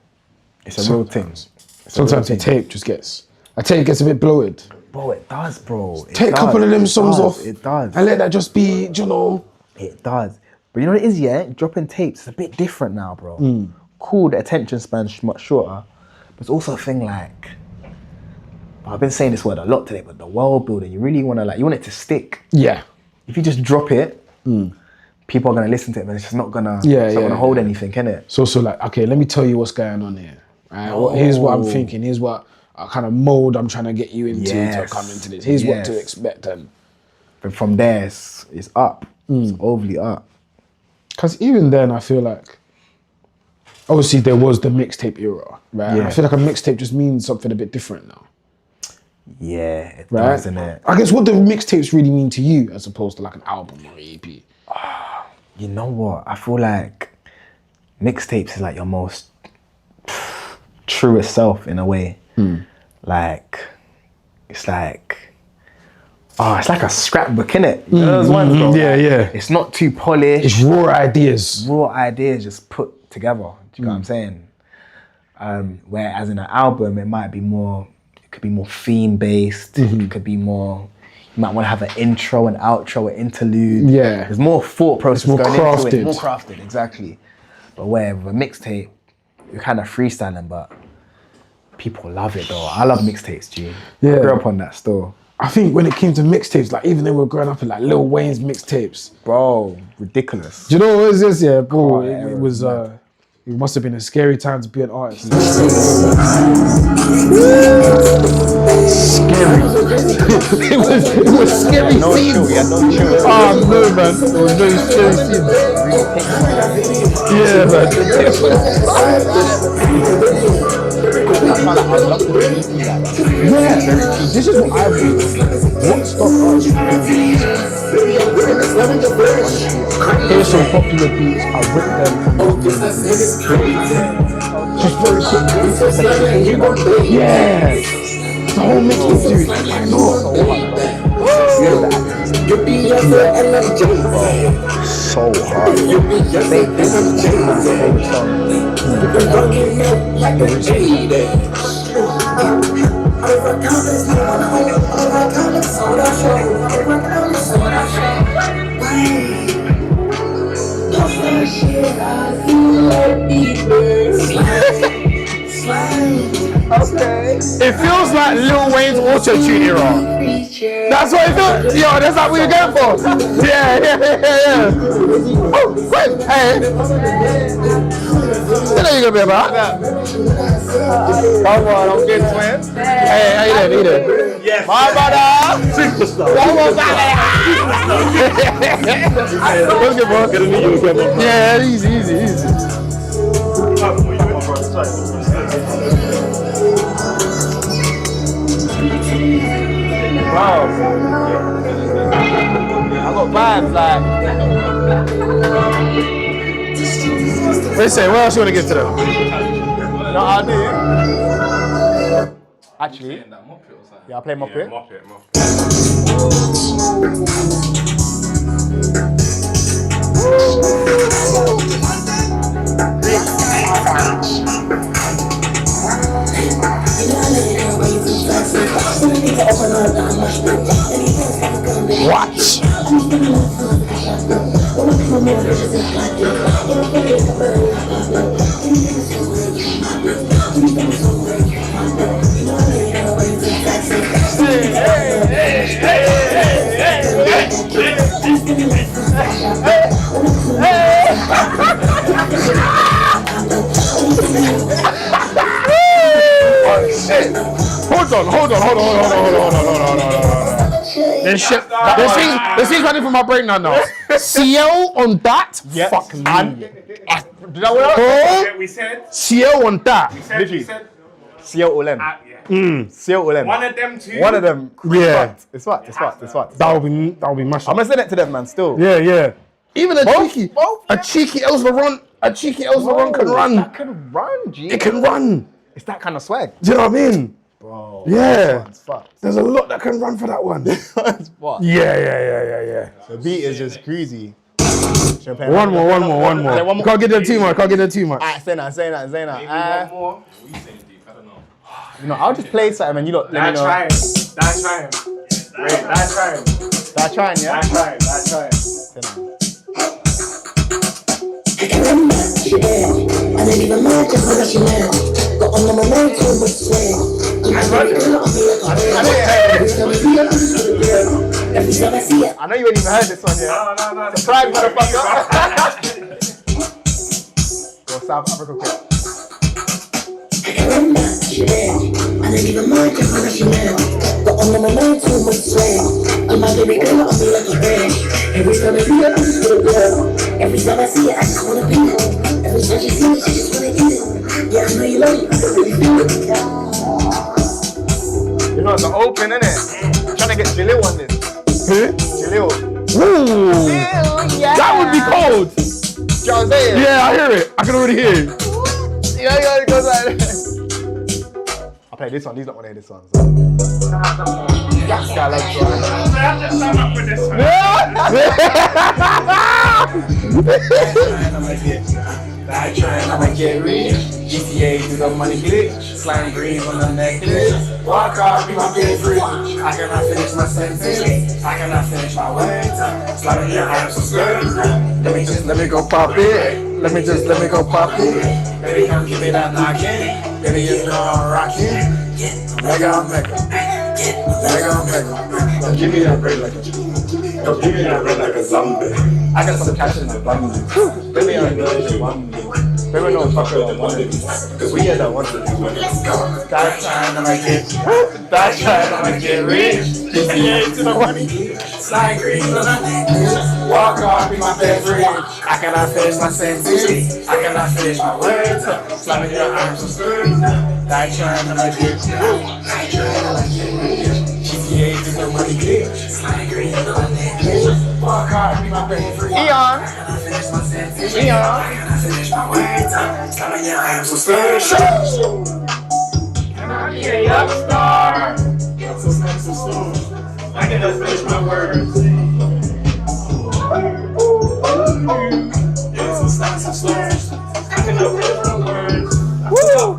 It's a real thing. Sometimes a tape gets a bit bloated. Bro, it does, bro. Take a couple of them songs off. It does. And let that just be, you know. It does. But you know what it is, yeah? Dropping tapes is a bit different now, bro. Cool, the attention span's much shorter. But it's also a thing like, I've been saying this word a lot today, but the world building, you really want to you want it to stick. Yeah. If you just drop it, people are going to listen to it, but it's just not going to hold anything, can it? So like, okay, let me tell you what's going on here. Right? Here's what I'm thinking. Here's what kind of mold I'm trying to get you into to come into this. Here's what to expect. But from there, it's up. It's overly up. Because even then, I feel like, obviously there was the mixtape era, right? I feel like a mixtape just means something a bit different now. Yeah, it does, innit? I guess what do mixtapes really mean to you as opposed to like an album or an EP? You know what? I feel like mixtapes is like your most truest self in a way. Like, it's like, it's like a scrapbook, innit? You know those ones, bro? It's not too polished. It's raw ideas. Raw ideas just put together. Do you know what I'm saying? Whereas in an album, it could be more theme based. It could be more. You might want to have an intro, an outro, an interlude. Yeah. There's more thought process more going crafted. into it. More crafted, exactly. But where with a mixtape, you're kind of freestyling, but people love it though. I love mixtapes, G. Yeah. I grew up on that still. I think when it came to mixtapes, like even when we were growing up in like Lil Wayne's mixtapes. Bro, ridiculous. Do you know what was this? Yeah, bro. Oh, it was it must have been a scary time to be an artist. Scary. it was scary No scenes. chill, yeah, no chill. Oh no, man. There was no scary scenes. Yeah, man. Yeah, this is what I mean. What stopped us? Here's some popular beats. I whip them. Just very simple. Yeah. The whole mix was dude. I know. So hard. Okay. It feels like Lil Wayne's auto-tune era. That's what it feels. Yo, that's what we were going for. Yeah. Oh, wait, hey. You know you're gonna be about. Come on, I'm good, twin. Hey, how you doing? Yes. My brother. Superstar. Come on, what's good, bro? Good to meet you again, bro. Yeah, easy. Wow. I got vibes like. What say? What else you want to give to them? No, I do. Actually, yeah, I play Muppet. Watch. Hold on. This thing's running from my brain now. CL on that? Yep. Fuck me. Did I win? We said. CL on that. We said. CL Ulem. CL Ulem. One of them two. One of them. Yeah. It's fucked. That would be mashed I'm up. gonna send it to them, man. Still. Yeah. Even a Both? cheeky Elsvaron can run. That can run, G. It can run. It's that kind of swag. Do you know what I mean? Bro. Yeah. It's fucked. There's a lot that can run for that one. It's fucked. Yeah. The beat is just crazy. One more. Can't get them too much. Alright, say that. Maybe one more. You know, I'll just play something and you lot let me know. That's trying. Start trying, yeah? That's trying. Say that. I didn't even mind just what she meant. Got on my mind too much sweat. Every time I see it, I know you ain't even heard this one yet. No. Surprise, motherfucker. Go South Africa quick. I didn't even mind just what she meant. Got on my mind too much sweat. I'm my baby girl, I'll be like a red. Every time I see it, I just wanna girl. Every time I see it, I just wanna be it. Every time she see it, she just wanna eat it. Yeah, I know you love it, I can really feel it. You know, it's an open, innit? I'm trying to get Jalil on this. Who? Jalil. Ooh. Yeah. That would be cold. You know what I'm saying? Yeah, I hear it. I can already hear it. You know, it goes like this. I'll play this one. These don't want to hear this one. I have to sum up with this one. I'ma get rich. GTA do the money glitch. Slime green on the necklace. Walk off, be my big fridge. I cannot finish my sentence. I cannot finish my words. Slamming your arms so good. Let me go pop it. Let me go pop it. Baby, come give me that knockin'. Baby, you know I'm rockin'. Mega. Don't give me that bread like a zombie. I got some cash in the bummy. Baby, I know you want me. Baby, no fucker don't want me. Cause we had that one to do. Let's go. That time I'ma get rich. GTA to the money. Slide green on the necklace. Walk off, be my best friend. I cannot finish my sentence. I cannot finish my words. Slamming your arms so screwed. That time I'ma get rich. GTA to the money glitch. Slide green on the necklace. Walk hard, be my best friend. I cannot finish my sentence. I cannot finish my words. Slamming your arms so screwed. Can I be a young star? I cannot finish my words. I cannot finish my words. Woo!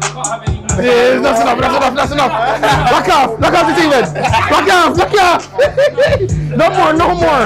Yeah, that's enough. Back off the team then. Back off. No more.